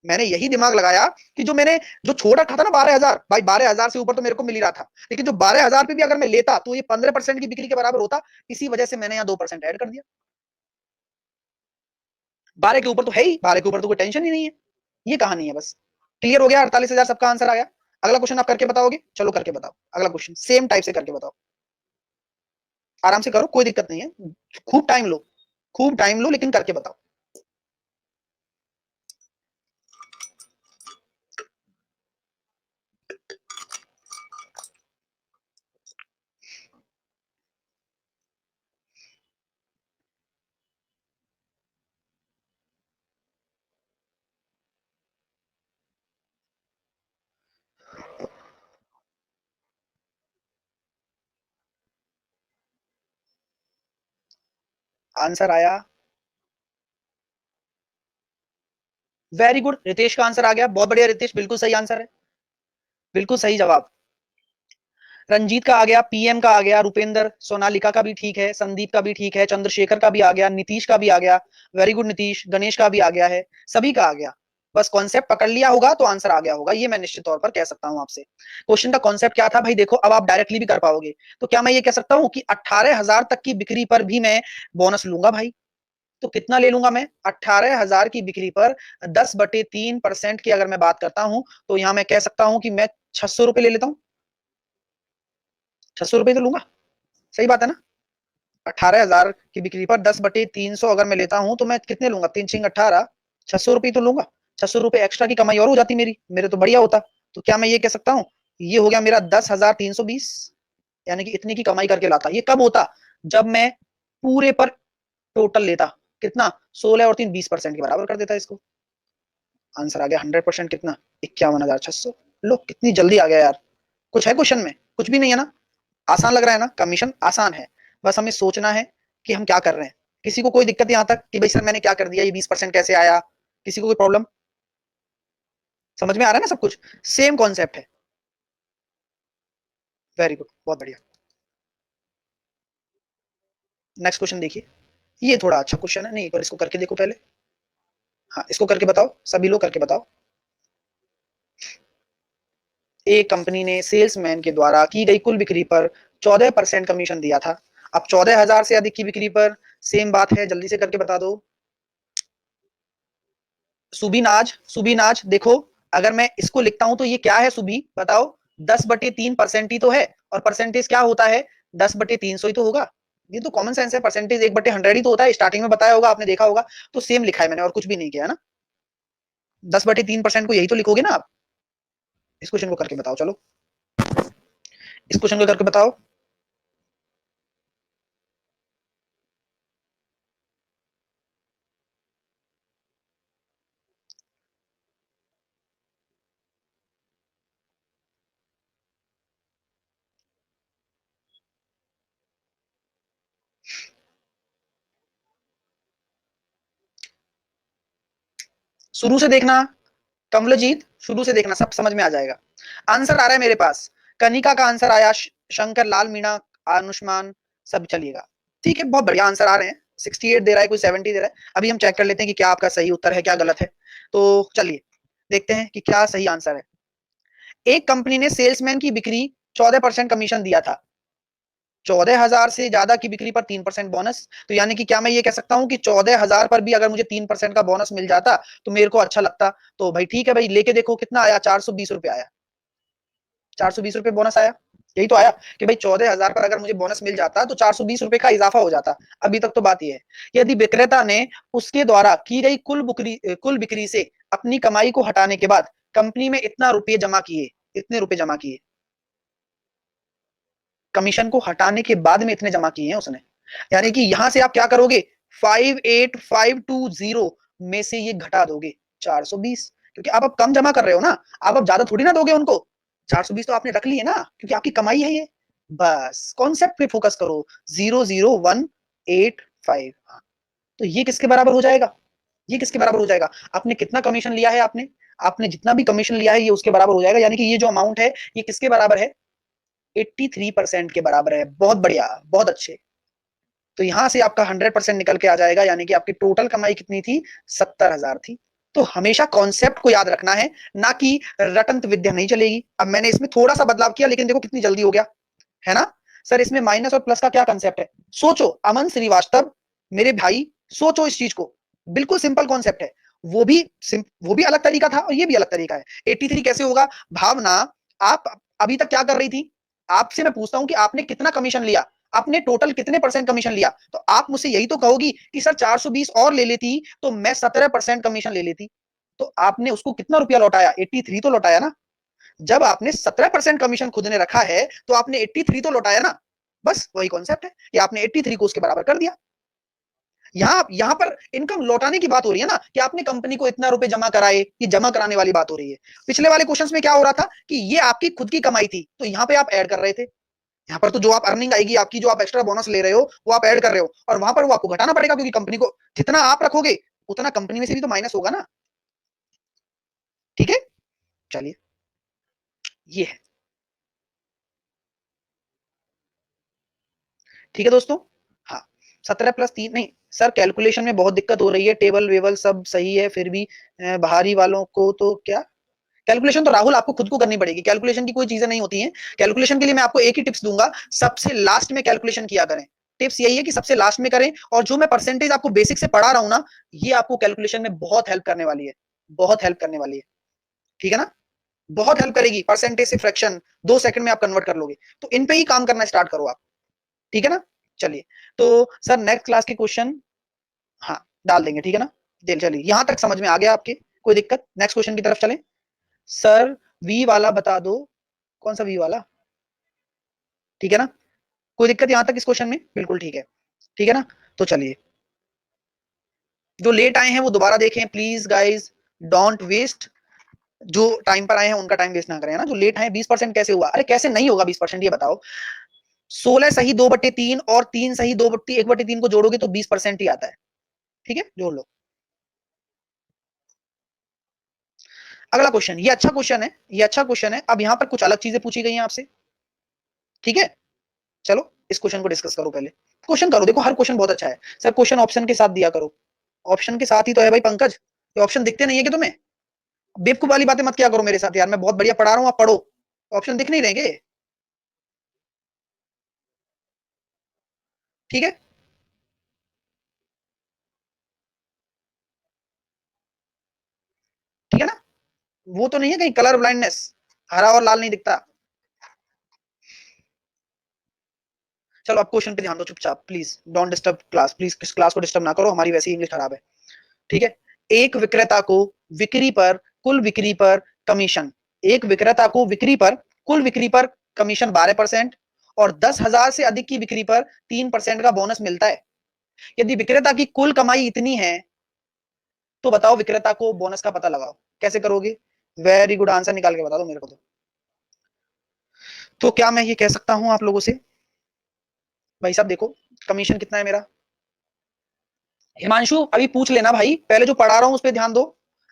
मैंने यही दिमाग लगाया कि जो मैंने जो छोड़ रखा था ना 12,000, भाई 12,000 से ऊपर तो मेरे को मिल ही रहा था, लेकिन जो 12,000 पे भी अगर मैं लेता तो ये 15% की बिक्री के बराबर होता, इसी वजह से मैंने यहाँ 2% ऐड कर दिया। 12 के ऊपर तो है ही, 12 के ऊपर तो कोई टेंशन ही नहीं है। ये कहानी है बस। क्लियर हो गया, 48,000 सबका आंसर आ गया। अगला क्वेश्चन आप करके बताओगे, चलो करके बताओ, अगला क्वेश्चन सेम टाइप से करके बताओ, आराम से करो, कोई दिक्कत नहीं है, खूब टाइम लो, खूब टाइम लो, लेकिन करके बताओ। आंसर आया, वेरी गुड, रितेश का आंसर आ गया, बहुत बढ़िया रितेश, बिल्कुल सही आंसर है, बिल्कुल सही जवाब। रंजीत का आ गया, पीएम का आ गया, रुपेंद्र, सोनालिका का भी ठीक है, संदीप का भी ठीक है, चंद्रशेखर का भी आ गया, नीतीश का भी आ गया, वेरी गुड नीतीश, गणेश का भी आ गया है, सभी का आ गया। बस कॉन्सेप्ट पकड़ लिया होगा तो आंसर आ गया होगा, ये मैं निश्चित तौर पर कह सकता हूं आपसे। क्वेश्चन का कॉन्सेप्ट क्या था भाई, देखो अब आप डायरेक्टली भी कर पाओगे, तो क्या मैं ये कह सकता हूं कि 18,000 तक की बिक्री पर भी मैं बोनस लूंगा भाई, तो कितना ले लूंगा मैं, 18,000 की बिक्री पर 10/3% की अगर मैं बात करता हूं, तो यहां मैं कह सकता हूं कि मैं 600 रुपए ले लेता हूं, 600 रुपए तो लूंगा, सही बात है ना। 18,000 की बिक्री पर 10/300 अगर मैं लेता हूं तो मैं कितने लूंगा, 3×18, 600 रुपए तो लूंगा। 600 रुपए एक्स्ट्रा की कमाई और हो जाती मेरी, मेरे तो बढ़िया होता। तो क्या मैं ये कह सकता हूँ, ये हो गया मेरा 10,320, यानी कि इतनी की कमाई करके लाता। ये कब होता, जब मैं पूरे पर टोटल लेता, कितना, 16 और 3 20% के बराबर कर देता इसको। आंसर आ गया 100%, कितना, 51,600। लो कितनी जल्दी आ गया यार, कुछ है क्वेश्चन में, कुछ भी नहीं है ना, आसान लग रहा है ना, कमीशन आसान है, बस हमें सोचना है कि हम क्या कर रहे हैं। किसी को कोई दिक्कत यहाँ तक कि भाई सर मैंने क्या कर दिया, ये 20% कैसे आया, किसी को कोई प्रॉब्लम, समझ में आ रहा है ना सब कुछ, सेम कॉन्सेप्ट है। वेरी गुड, बहुत बढ़िया। नेक्स्ट क्वेश्चन देखिए, ये थोड़ा अच्छा क्वेश्चन है, नहीं पर इसको करके देखो पहले, हाँ इसको करके बताओ, सभी लोग करके बताओ। एक कंपनी ने सेल्समैन के द्वारा की गई कुल बिक्री पर 14% कमीशन दिया था। अब 14,000 से अधिक की बिक्री पर सेम बात है, जल्दी से करके बता दो। सुबीनाज, सुबीनाज देखो, अगर मैं इसको लिखता हूं तो ये क्या है सुबी, बताओ, 10/3% ही तो है, और परसेंटेज क्या होता है, 10/300 ही तो होगा। ये तो कॉमन सेंस है, परसेंटेज 1/100 ही तो होता है, स्टार्टिंग में बताया होगा, आपने देखा होगा, तो सेम लिखा है मैंने और कुछ भी नहीं किया ना। 10/3% को यही तो लिखोगे ना आप। इस क्वेश्चन को करके बताओ, चलो इस क्वेश्चन को करके बताओ। शुरू से देखना, कमलजीत शुरू से देखना, सब समझ में आ जाएगा। आंसर आ रहा है मेरे पास, कनिका का आंसर आया, शंकर, लाल, मीणा, अनुष्मान, सब चलिएगा, ठीक है, बहुत बढ़िया आंसर आ रहे हैं। 68 दे रहा है, कोई 70 दे रहा है, अभी हम चेक कर लेते हैं कि क्या आपका सही उत्तर है, क्या गलत है। तो चलिए देखते हैं कि क्या सही आंसर है। एक कंपनी ने सेल्समैन की बिक्री 14% कमीशन दिया था, 14,000 से ज्यादा की बिक्री पर 3% बोनस, तो यानी कि क्या मैं ये कह सकता हूं कि 14,000 पर भी अगर मुझे 3% का बोनस मिल जाता तो मेरे को अच्छा लगता। तो भाई ठीक है भाई, लेके देखो कितना आया, 420 रुपए आया, 420 रुपए बोनस आया, यही तो आया कि भाई 14,000 पर अगर मुझे बोनस मिल जाता तो 420 रुपए का इजाफा हो जाता। अभी तक तो बात यह है, यदि विक्रेता ने उसके द्वारा की गई कुल बिक्री से अपनी कमाई को हटाने के बाद कंपनी में इतना रुपये जमा किए, इतने रुपए जमा किए, कमीशन को हटाने के बाद में इतने जमा किए हैं उसने, यानी कि यहां से आप क्या करोगे, 58,520 में से ये घटा दोगे 420, क्योंकि आप अब कम जमा कर रहे हो ना, आप अब ज्यादा थोड़ी ना दोगे उनको, 420 तो आपने रख ली है ना, क्योंकि आपकी कमाई है ये। बस कॉन्सेप्ट पे फोकस करो, 00185। तो ये किसके बराबर हो जाएगा, ये किसके बराबर हो जाएगा, आपने कितना कमीशन लिया है, आपने आपने जितना भी कमीशन लिया है ये उसके बराबर हो जाएगा, यानी कि ये जो अमाउंट है ये किसके बराबर है, 83% के बराबर है। बहुत बढ़िया, बहुत अच्छे। तो यहां से आपका 100% निकल के आ जाएगा, यानी कि आपकी टोटल कमाई कितनी थी, 70,000 थी। तो हमेशा कॉन्सेप्ट को याद रखना है, ना कि रटंत विद्या नहीं चलेगी। अब मैंने इसमें थोड़ा सा बदलाव किया, लेकिन देखो कितनी जल्दी हो गया, है ना। सर इसमें माइनस और प्लस का क्या कंसेप्ट है, सोचो अमन श्रीवास्तव, मेरे भाई, सोचो इस चीज को, बिल्कुल सिंपल कॉन्सेप्ट है। वो भी वो भी अलग तरीका था और ये भी अलग तरीका है। 83 कैसे होगा, भावना आप अभी तक क्या कर रही थी, आपसे मैं पूछता हूं कि आपने कितना कमीशन लिया, आपने टोटल कितने परसेंट कमीशन लिया, तो आप मुझसे यही तो कहोगी कि सर 420 और ले लेती तो मैं 17% कमीशन ले लेती। तो आपने उसको कितना रुपया लौटाया, 83 तो लौटाया ना। जब आपने 17% कमीशन खुद ने रखा है तो आपने 83 तो लौटाया ना। बस वही कॉन्सेप्ट है कि आपने 83 को उसके बराबर कर दिया। यहां पर इनकम लौटाने की बात हो रही है ना, कि आपने कंपनी को इतना रुपए जमा कराए, ये जमा कराने वाली बात हो रही है। पिछले वाले क्वेश्चंस में क्या हो रहा था कि ये आपकी खुद की कमाई थी, तो यहाँ पे आप ऐड कर रहे थे। यहाँ पर तो जो आप अर्निंग आएगी आपकी, जो आप एक्स्ट्रा बोनस ले रहे हो वो आप ऐड कर रहे हो, और वहां पर वो आपको घटाना पड़ेगा, क्योंकि कंपनी को जितना आप रखोगे उतना कंपनी में से भी तो माइनस होगा ना। ठीक है, चलिए ये है। ठीक है दोस्तों, हाँ 17+3 नहीं सर, कैलकुलेशन में बहुत दिक्कत हो रही है, टेबल वेबल सब सही है, फिर भी बाहरी वालों को तो क्या, कैलकुलेशन तो राहुल आपको खुद को करनी पड़ेगी, कैलकुलेशन की कोई चीजें नहीं होती हैं। कैलकुलेशन के लिए मैं आपको एक ही टिप्स दूंगा, सबसे लास्ट में कैलकुलेशन किया करें। टिप्स यही है कि सबसे लास्ट में करें, और जो मैं परसेंटेज आपको बेसिक से पढ़ा रहा हूं ना, ये आपको कैलकुलेशन में बहुत हेल्प करने वाली है, बहुत हेल्प करने वाली है। ठीक है ना, बहुत हेल्प करेगी, परसेंटेज से फ्रैक्शन 2 सेकंड में आप कन्वर्ट कर लोगे। तो इन पे ही काम करना स्टार्ट करो आप। ठीक है ना, चलिए। तो सर नेक्स्ट क्लास के क्वेश्चन, हाँ डाल देंगे, ठीक है ना। चलिए यहां तक समझ में आ गया आपके, कोई दिक्कत, नेक्स्ट क्वेश्चन की तरफ चलें। सर वी वाला बता दो, कौन सा वी वाला, ठीक है ना, कोई दिक्कत यहां तक इस क्वेश्चन में, बिल्कुल ठीक है, ठीक है ना। तो चलिए, जो लेट आए हैं वो दोबारा देखें प्लीज गाइस, डोंट वेस्ट, जो टाइम पर आए हैं उनका टाइम वेस्ट ना करें, ना। जो लेट आए 20% कैसे हुआ, अरे कैसे नहीं होगा 20%, ये बताओ। 16 सही 2/3 और 3 सही 1/3 को जोड़ोगे तो 20% ही आता है। ठीक है, जोड़ लो। अगला क्वेश्चन, ये अच्छा क्वेश्चन है, ये अच्छा क्वेश्चन है। अब यहां पर कुछ अलग चीजें पूछी गई हैं आपसे, ठीक है। चलो इस क्वेश्चन को डिस्कस करो पहले, क्वेश्चन करो, देखो हर क्वेश्चन बहुत अच्छा है। सर क्वेश्चन ऑप्शन के साथ दिया करो, ऑप्शन के साथ ही तो है भाई पंकज, ये ऑप्शन दिखते नहीं है कि तुम्हें, बेवकूफ वाली बातें मत किया करो मेरे साथ यार, मैं बहुत बढ़िया पढ़ा रहा हूँ, आप पढ़ो, ऑप्शन दिख नहीं रहेंगे। ठीक है, ठीक है ना, वो तो नहीं है कहीं कलर ब्लाइंडनेस, हरा और लाल नहीं दिखता। चलो अब क्वेश्चन पे ध्यान दो चुपचाप, please don't disturb class, please class को डिस्टर्ब ना करो, हमारी वैसी इंग्लिश खराब है। ठीक है, एक विक्रेता को बिक्री पर, कुल बिक्री पर कमीशन, एक विक्रेता को बिक्री पर, कुल बिक्री पर कमीशन 12% और 10,000 से अधिक की बिक्री पर 3% का बोनस मिलता है। यदि विक्रेता की कुल कमाई इतनी है तो बताओ विक्रेता को बोनस का पता लगाओ, कैसे करोगे, वेरी गुड, आंसर निकाल के बता दो मेरे को। तो क्या मैं ये कह सकता हूं आप लोगों से, भाई साहब देखो कमीशन कितना है मेरा, हिमांशु अभी पूछ लेना भाई, पहले जो पढ़ा रहा हूं उस पर ध्यान दो,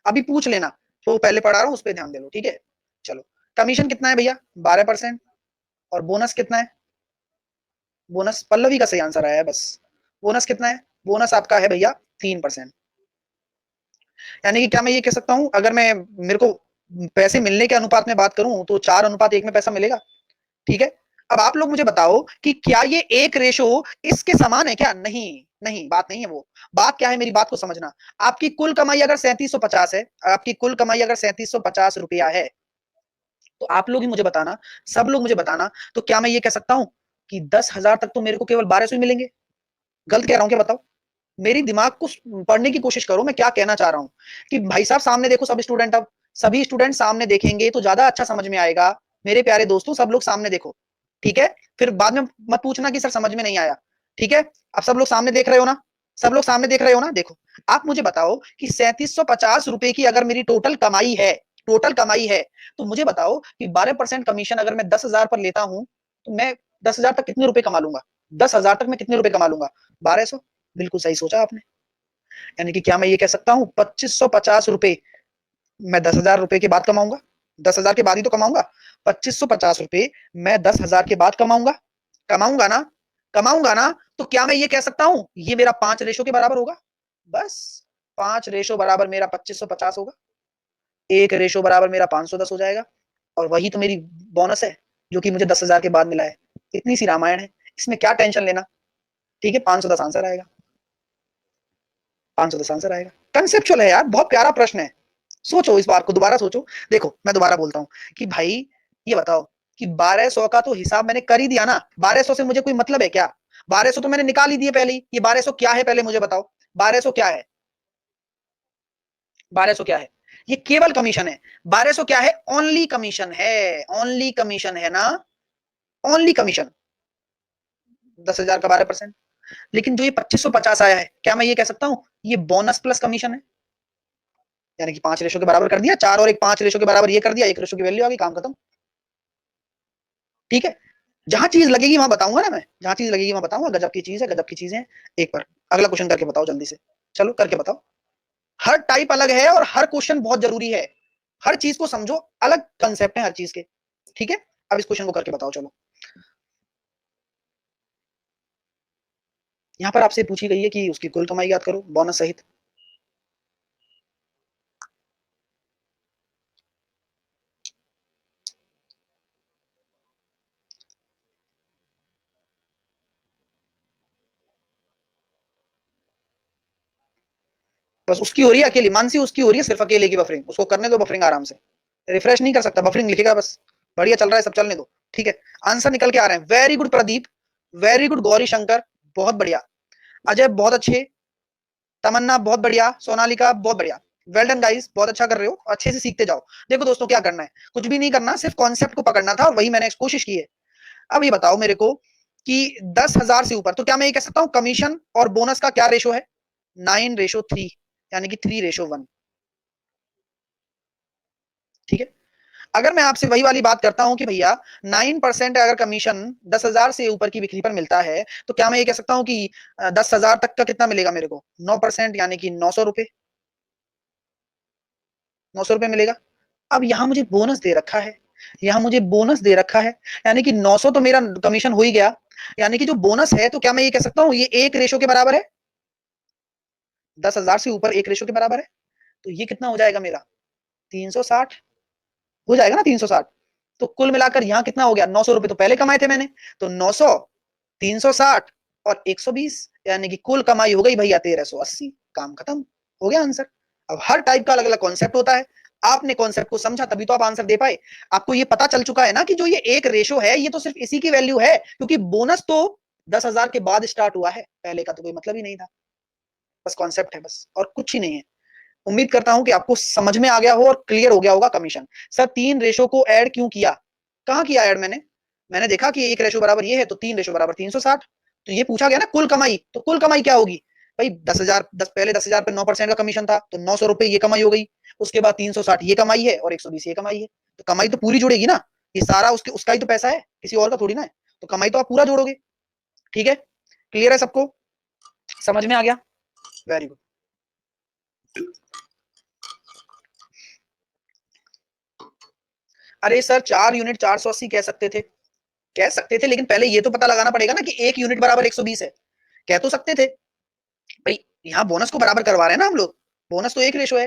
अभी पूछ लेना, तो पहले पढ़ा रहा हूं उस पर ध्यान दे लो, ठीक है। चलो, कमीशन कितना है भैया, 12%, और बोनस कितना है, बोनस पल्लवी का सही आंसर आया है बस, बोनस कितना है, बोनस आपका है भैया 3%। यानी कि क्या मैं ये कह सकता हूं, अगर मैं, मेरे को पैसे मिलने के अनुपात में बात करूं तो 4:1 में पैसा मिलेगा। ठीक है, अब आप लोग मुझे बताओ कि क्या ये एक रेशो इसके समान है क्या, नहीं, नहीं बात नहीं है वो, बात क्या है, मेरी बात को समझना। आपकी कुल कमाई अगर 3750 है, आपकी कुल कमाई अगर 3750 रुपया है, तो आप लोग ही मुझे बताना, सब लोग मुझे बताना, तो क्या मैं ये कह सकता हूं कि 10,000 तक तो मेरे को केवल 1200 ही मिलेंगे, गलत कह रहा हूं क्या बताओ। मेरी दिमाग को पढ़ने की कोशिश करो, मैं क्या कहना चाह रहा हूं, कि भाई साहब सामने देखो सब स्टूडेंट, अब सभी स्टूडेंट सामने देखेंगे तो ज्यादा अच्छा समझ में आएगा। मेरे प्यारे दोस्तों सब लोग सामने देखो, ठीक है, फिर बाद में मत पूछना कि सर समझ में नहीं आया। ठीक है, अब सब लोग सामने देख रहे हो ना, सब लोग सामने देख रहे हो ना? देखो, आप मुझे बताओ कि 3750 रुपए की अगर मेरी टोटल कमाई है, तो मुझे बताओ कि 12% कमीशन अगर मैं 10,000 पर लेता हूं, तो मैं 10,000 तक कितने रुपए कमा लूंगा? 10,000 तक मैं कितने रुपए कमा लूंगा? 1200। बिल्कुल सही सोचा आपने। यानी कि क्या मैं ये कह सकता हूं 2550 रुपए मैं 10,000 रुपए के बाद कमाऊंगा? 10,000 के बाद ही तो कमाऊंगा। 2550 रुपए मैं 10,000 के बाद कमाऊंगा। कमाऊंगा ना? कमाऊंगा ना? तो क्या मैं ये कह सकता हूं ये मेरा 5 रेशो के बराबर होगा? बस 5 रेशो बराबर मेरा 2550 होगा। 1 रेशो बराबर मेरा 510 हो जाएगा। और वही तो मेरी बोनस है जो कि मुझे 10,000 के बाद मिला है। इतनी सी रामायण है, इसमें क्या टेंशन लेना। ठीक है, 510 आंसर आएगा। 510 आंसर आएगा। कंसेप्चुअल है यार, बहुत प्यारा प्रश्न है। सोचो इस बात को, दोबारा सोचो। देखो मैं दोबारा बोलता हूँ कि भाई ये बताओ कि 1200 का तो हिसाब मैंने कर ही दिया ना। 1200 से मुझे कोई मतलब है क्या? 1200 तो मैंने निकाल ही दिए पहले ही। ये 1200 क्या है पहले मुझे बताओ। 1200 क्या है? 1200 क्या है? ये केवल कमीशन है। 1200 क्या है? ओनली कमीशन है। ओनली कमीशन है ना? Only commission. 10,000 का 12%। लेकिन जो ये 2550 आया है, क्या मैं ये कह सकता हूं ये बोनस प्लस कमीशन है? यानी कि 5 रेशो के बराबर कर दिया, 4 और 1 5 रेशो के बराबर ये कर दिया, 1 रेशो की वैल्यू आ गई, काम खत्म। ठीक है, जहां चीज लगेगी वहां बताऊंगा ना मैं, जहां चीज लगेगी वहां बताऊंगा। गजब की चीज है, गजब की चीजें हैं। एक बार अगला क्वेश्चन करके बताओ जल्दी से। चलो करके बताओ। हर टाइप अलग है और हर क्वेश्चन बहुत जरूरी है। हर चीज को समझो, अलग कंसेप्ट है हर चीज के। ठीक है, अब इस क्वेश्चन को करके बताओ। चलो, यहाँ पर आपसे पूछी गई है कि उसकी कुल कमाई याद करो बोनस सहित। बस उसकी हो रही है अकेली, मानसी उसकी हो रही है सिर्फ अकेले की बफरिंग। उसको करने दो बफरिंग आराम से। रिफ्रेश नहीं कर सकता, बफरिंग लिखेगा बस। बढ़िया चल रहा है सब, चलने दो। ठीक है, आंसर निकल के आ रहे हैं। Very good Pradeep, very good Gauri Shankar, बहुत बढ़िया। अजय बहुत अच्छे, तमन्ना बहुत बढ़िया, सोनालिका बहुत बढ़िया। वेल डन गाइस, बहुत अच्छा कर रहे हो, अच्छे से सीखते जाओ। देखो दोस्तों क्या करना है, कुछ भी नहीं करना, सिर्फ कॉन्सेप्ट को पकड़ना था और वही मैंने कोशिश की है। अब ये बताओ मेरे को कि 10,000 से ऊपर, तो क्या मैं ये कह सकता हूँ कमीशन और बोनस का क्या रेशो है? 9:3, यानी कि 3:1। ठीक है, अगर मैं आपसे वही वाली बात करता हूं कि भैया 9% अगर कमीशन 10,000 से ऊपर की बिक्री पर मिलता है, तो क्या मैं ये कह सकता हूं कि 10,000 तक का कितना मिलेगा मेरे को? 9%, यानी कि 900 रुपए। 900 रुपए मिलेगा। अब यहां मुझे बोनस दे रखा है, यहां मुझे बोनस दे रखा है, यानी कि 900 तो मेरा कमीशन हो ही गया। यानी कि जो बोनस है, तो क्या मैं ये कह सकता हूं ये 1 रेशो के बराबर है? 10,000 से ऊपर 1 रेशो के बराबर है। तो ये कितना हो जाएगा मेरा? 360 हो जाएगा ना, 360। तो कुल मिलाकर यहाँ कितना हो गया? 900 रुपए तो पहले कमाए थे मैंने। तो 900, 360 और 120, यानी कि कुल कमाई हो गई भैया 1,380। काम खत्म, हो गया आंसर। अब हर टाइप का अलग अलग कॉन्सेप्ट होता है। आपने कॉन्सेप्ट को समझा तभी तो आप आंसर दे पाए। आपको ये पता चल चुका है ना कि जो ये 1 रेशो है, ये तो सिर्फ इसी की वैल्यू है, क्योंकि बोनस तो 10,000 के बाद स्टार्ट हुआ है, पहले का तो कोई मतलब ही नहीं था। बस कॉन्सेप्ट है, बस और कुछ ही नहीं है। उम्मीद करता हूं कि आपको समझ में आ गया हो और क्लियर हो गया होगा कमीशन। सर 3 रेशो को ऐड क्यों किया? कहाँ किया ऐड मैंने? मैंने देखा कि 1 रेशो बराबर ये है, तो 3 रेशो बराबर 360। तो ये पूछा गया ना कुल कमाई, तो कुल कमाई क्या होगी भाई? 10,000, पहले 10,000 पे 9% का कमीशन था, तो 900 रुपए ये कमाई हो गई। उसके बाद 360 ये कमाई है और 120 ये कमाई है। तो कमाई तो पूरी जुड़ेगी ना। ये सारा उसके उसका ही तो पैसा है, किसी और का थोड़ी ना है। तो कमाई तो आप पूरा जोड़ोगे। ठीक है, क्लियर है सबको? समझ में आ गया? Very good. अरे सर 4 यूनिट 480 कह सकते थे, कह सकते थे, लेकिन पहले ये तो पता लगाना पड़ेगा ना कि 1 यूनिट बराबर 120 है। कह तो सकते थे भाई, यहाँ बोनस को बराबर करवा रहे हैं ना हम लोग। बोनस तो 1 रेशो है।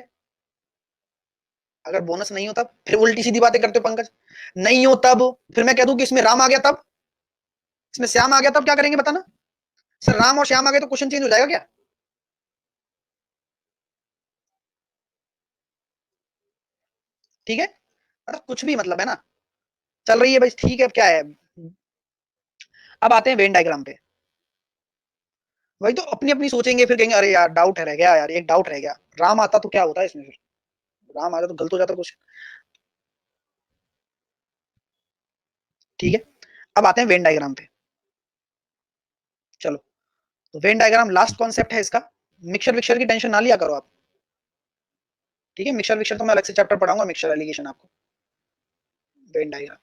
अगर बोनस नहीं हो तब फिर उल्टी सीधी बातें करते हो पंकज। नहीं हो तब फिर मैं कह दूं कि इसमें राम आ गया तब, इसमें श्याम आ गया तब क्या करेंगे बताना? सर राम और श्याम आ गए तो क्वेश्चन चेंज हो जाएगा क्या? ठीक है, मतलब कुछ भी मतलब है ना। चल रही है भाई, ठीक है। अब क्या है, अब आते हैं वेन डायग्राम पे। वही तो अपनी अपनी सोचेंगे, फिर कहेंगे अरे यार डाउट रह गया, यार एक डाउट रह गया। राम आता तो क्या होता है इसमें? फिर राम आता तो गलत हो जाता कुछ। ठीक है, अब आते हैं वेन डायग्राम पे। चलो, तो वेन डायग्राम लास्ट कॉन्सेप्ट है इसका। मिक्सचर विक्सचर की टेंशन ना लिया करो आप, ठीक है। मिक्सचर विक्सचर तो मैं अलग से चैप्टर पढ़ाऊंगा, मिक्सचर एलिगेशन आपको। वेन डायग्राम,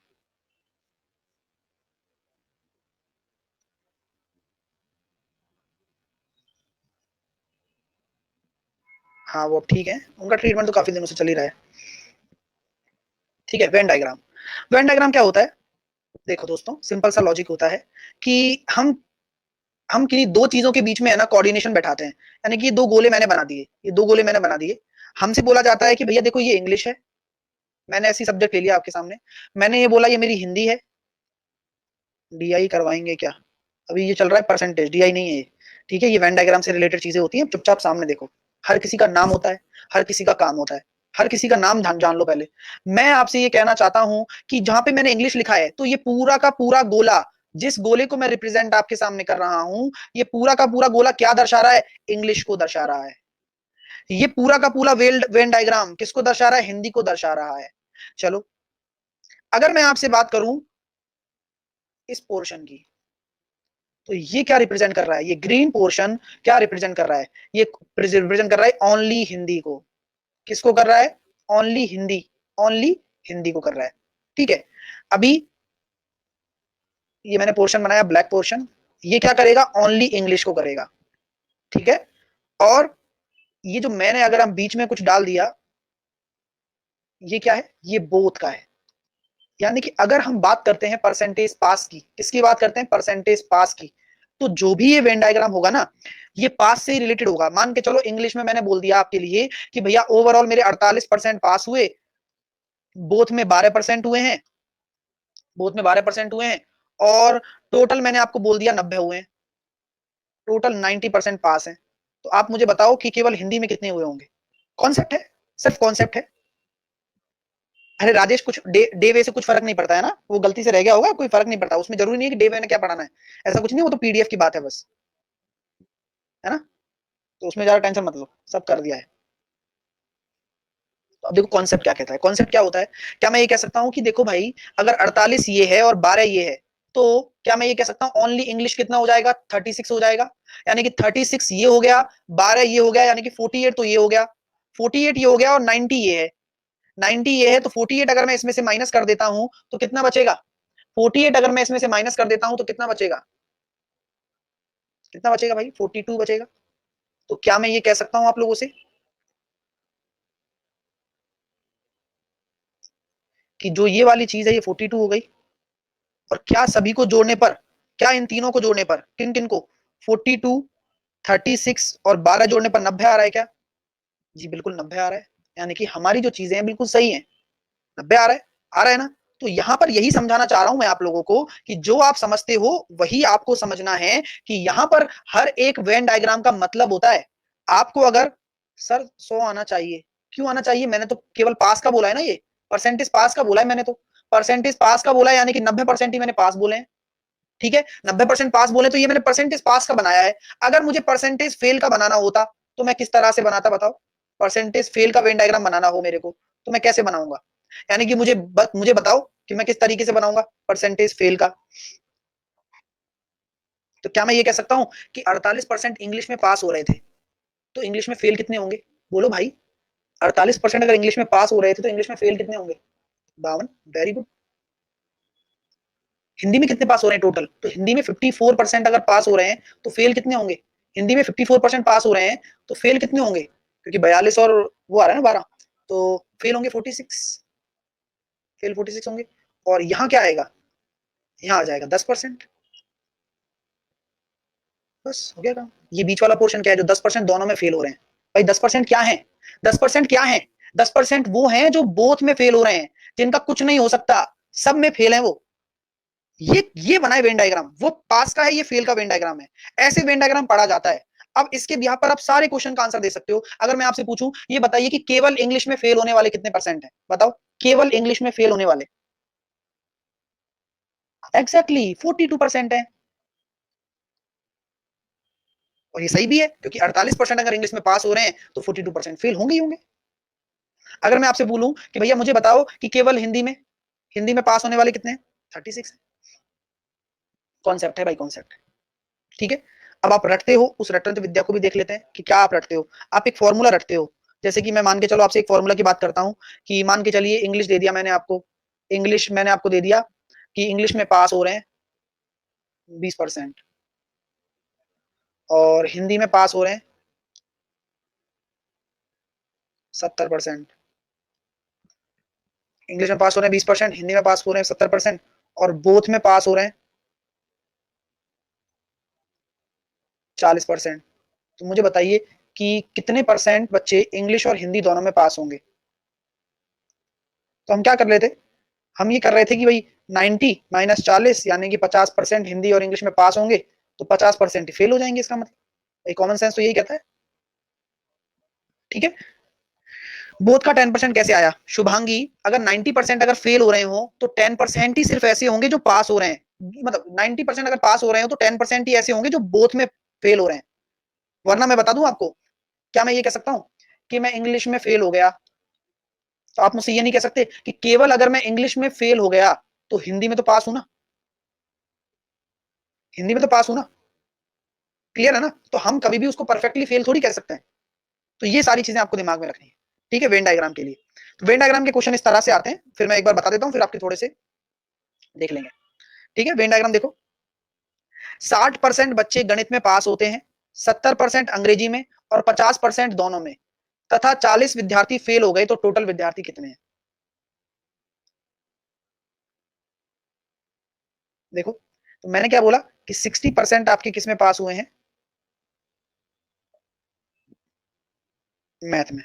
हाँ वो ठीक है, उनका ट्रीटमेंट तो काफी दिनों से चल ही रहा है, ठीक है। वेन डायग्राम, वेन डायग्राम क्या होता है? देखो दोस्तों, सिंपल सा लॉजिक होता है कि हम किन्हीं दो चीजों के बीच में है ना कोऑर्डिनेशन बैठाते हैं। यानी कि ये दो गोले मैंने बना दिए, ये दो गोले मैंने बना दिए। हमसे बोला जाता है कि भैया देखो ये इंग्लिश है, मैंने ऐसी सब्जेक्ट ले लिया आपके सामने, मैंने ये बोला ये मेरी हिंदी है। डीआई करवाएंगे क्या? अभी ये चल रहा है परसेंटेज, डीआई नहीं है ये, ठीक है। ये वेन डायग्राम से रिलेटेड चीजें होती हैं, चुपचाप सामने देखो। हर किसी का नाम होता है, हर किसी का काम होता है, हर किसी का नाम जान लो पहले। मैं आपसे ये कहना चाहता हूं कि जहां पे मैंने इंग्लिश लिखा है, तो ये पूरा का पूरा गोला, जिस गोले को मैं रिप्रेजेंट आपके सामने कर रहा हूं, ये पूरा का पूरा गोला क्या दर्शा रहा है? इंग्लिश को दर्शा रहा है। ये पूरा का पूरा वेन डायग्राम किसको दर्शा रहा है? हिंदी को दर्शा रहा है। चलो, अगर मैं आपसे बात करूं इस पोर्शन की, तो ये क्या रिप्रेजेंट कर रहा है? ये ग्रीन पोर्शन क्या रिप्रेजेंट कर रहा है? ये रिप्रेजेंट कर रहा है ओनली हिंदी को। किसको कर रहा है? ओनली हिंदी, ओनली हिंदी को कर रहा है, ठीक है। अभी ये मैंने पोर्शन बनाया ब्लैक पोर्शन, ये क्या करेगा? ओनली इंग्लिश को करेगा, ठीक है। और ये जो मैंने अगर हम बीच में कुछ डाल दिया, ये क्या है? ये बोथ का है। यानी कि अगर हम बात करते हैं परसेंटेज पास की, किसकी बात करते हैं? परसेंटेज पास की। तो जो भी ये वेन डायग्राम होगा ना, ये पास से ही रिलेटेड होगा। मान के चलो इंग्लिश में मैंने बोल दिया आपके लिए कि भैया ओवरऑल मेरे 48% पास हुए, बोथ में 12% हुए हैं, बोथ में 12% हुए हैं, और टोटल मैंने आपको बोल दिया 90 हुए हैं, टोटल 90% पास है। तो आप मुझे बताओ कि केवल हिंदी में कितने हुए होंगे? कॉन्सेप्ट है, सिर्फ कॉन्सेप्ट है। अरे राजेश, कुछ डे वे से कुछ फर्क नहीं पड़ता है ना, वो गलती से रह गया होगा, कोई फर्क नहीं पड़ता उसमें, जरूरी नहीं है कि डे वे ने क्या पढ़ाना है, ऐसा कुछ नहीं, वो तो पीडीएफ की बात है बस, है ना। तो उसमें ज्यादा टेंशन मत लो, सब कर दिया है। तो अब देखो कॉन्सेप्ट क्या कहता है, कॉन्सेप्ट क्या होता है? क्या मैं ये कह सकता हूँ कि देखो भाई, अगर 48 ये है और 12 ये है, तो क्या मैं ये कह सकता हूँ ओनली इंग्लिश कितना हो जाएगा? 36 हो जाएगा। यानी कि 36 ये हो गया, 12 ये हो गया, यानी कि 48 तो ये हो गया, 48 ये हो गया, और 90 ये है, 90 ये है। तो 48 अगर मैं इसमें से माइनस कर देता हूं तो कितना बचेगा? 48 अगर मैं इसमें से माइनस कर देता हूं तो कितना बचेगा? कितना बचेगा भाई? 42 बचेगा। तो क्या मैं ये कह सकता हूं आप लोगों से कि जो ये वाली चीज है ये 42 हो गई? और क्या सभी को जोड़ने पर, क्या इन तीनों को जोड़ने पर, किन किन को? 42, 36 और 12 जोड़ने पर 90 आ रहा है क्या? जी बिल्कुल 90 आ रहा है। यानी कि हमारी जो चीजें हैं बिल्कुल सही है, 90 आ रहा है, आ रहा है ना। तो यहां पर यही समझाना चाह रहा हूं मैं आप लोगों को कि जो आप समझते हो वही आपको समझना है, कि यहां पर हर एक वेन डायग्राम का मतलब होता है। आपको अगर सर 100 आना चाहिए, क्यों आना चाहिए? मैंने तो केवल पास का बोला है ना, ये परसेंटेज पास का बोला है मैंने, तो परसेंटेज पास का बोला है, यानी कि 90% ही मैंने पास बोले हैं, ठीक है। 90% पास बोले तो ये मैंने परसेंटेज पास का बनाया है। अगर मुझे परसेंटेज फेल का बनाना होता तो मैं किस तरह से बनाता बताओ? परसेंटेज फेल का वेन डायग्राम बनाना हो मेरे को, तो मैं कैसे बनाऊंगा? यानी कि मुझे बताओ कि मैं किस तरीके से बनाऊंगा परसेंटेज फेल का। तो क्या मैं ये कह सकता हूं कि 48% इंग्लिश में पास हो रहे थे, तो इंग्लिश में फेल कितने होंगे? बोलो भाई, 48% अगर इंग्लिश में पास हो रहे थे तो इंग्लिश में फेल कितने होंगे? 52। Very good. हिंदी में कितने पास हो रहे हैं टोटल? तो हिंदी में 54% अगर पास हो रहे हैं तो फेल कितने होंगे? हिंदी में 54% पास हो रहे हैं तो फेल कितने होंगे? क्योंकि 42 और वो आ रहा है ना 12, तो फेल होंगे 46, फेल 46 होंगे। और यहाँ क्या आएगा? यहाँ आ जाएगा 10%। बस हो गया काम। ये बीच वाला पोर्शन क्या है? जो 10% दोनों में फेल हो रहे हैं। भाई 10% क्या है? 10% क्या है? 10% वो हैं जो बोथ में फेल हो रहे हैं, जिनका कुछ नहीं हो सकता, सब में फेल है वो। ये बनाए वेन डायग्राम, वो पास का है, ये फेल का वेन डायग्राम है। ऐसे वेन डायग्राम पढ़ा जाता है। अब इसके बिहार पर आप सारे क्वेश्चन का आंसर दे सकते हो। अगर मैं आपसे पूछूं, ये बताइए कि केवल इंग्लिश में फेल होने वाले कितने परसेंट है? बताओ, केवल इंग्लिश में फेल होने वाले। एग्जैक्टली 42% है। और ये सही भी है, क्योंकि 48% अगर इंग्लिश में पास हो रहे हैं तो 42% फेल होंगे ही होंगे। अगर मैं आपसे बोलूं कि भैया मुझे बताओ कि केवल हिंदी में पास होने वाले कितने हैं? 36 है। कॉन्सेप्ट है भाई, कॉन्सेप्ट, ठीक है। अब आप रटते हो, उस रटंत विद्या को भी देख लेते हैं कि क्या आप रटते हो। आप एक फॉर्मूला रटते हो, जैसे कि मैं मान के चलो आपसे एक फॉर्मूला की बात करता हूं कि मान के चलिए इंग्लिश दे दिया मैंने आपको, इंग्लिश मैंने आपको दे दिया कि इंग्लिश में पास हो रहे हैं 20% और हिंदी में पास हो रहे हैं 70%। इंग्लिश में पास हो रहे हैं 20%, हिंदी में पास हो रहे हैं 70%, और बोथ में पास हो रहे हैं 40%। तो मुझे बताइए कि कितने परसेंट बच्चे इंग्लिश और हिंदी दोनों में पास होंगे। तो हम क्या कर रहे थे, हम ये कर रहे थे कि भाई 90 माइनस 40 यानी कि 50% हिंदी और इंग्लिश में पास होंगे, तो 50% फेल हो जाएंगे, इसका मतलब कॉमन सेंस तो यही कहता है। ठीक है, बोथ का 10% कैसे आया शुभांगी, अगर 90% अगर फेल हो रहे हो तो 10% ही सिर्फ ऐसे होंगे जो पास हो रहे हैं, मतलब 90% अगर पास हो रहे हो तो 10% ही ऐसे होंगे जो बोथ में फेल हो रहे हैं। वरना मैं बता दूं आपको, क्या मैं ये कह सकता हूं कि मैं इंग्लिश में फेल हो गया, तो आप मुझसे ये नहीं कह सकते कि केवल अगर मैं इंग्लिश में फेल हो गया तो हिंदी में तो पास हूं ना, हिंदी में तो पास हूं ना। क्लियर है ना, तो हम कभी भी उसको परफेक्टली फेल थोड़ी कह सकते हैं। तो ये सारी चीजें आपको दिमाग में रखनी है। ठीक है, वेन डायग्राम के लिए तो वेन डायग्राम के क्वेश्चन इस तरह से आते हैं, फिर मैं एक बार बता देता हूं, फिर आपके थोड़े से देख लेंगे। ठीक है, वेन डायग्राम देखो, 60% बच्चे गणित में पास होते हैं, 70% अंग्रेजी में और 50% दोनों में, तथा 40 विद्यार्थी फेल हो गए, तो टोटल विद्यार्थी कितने हैं। देखो, तो मैंने क्या बोला कि 60% आपके किस में पास हुए हैं, मैथ में,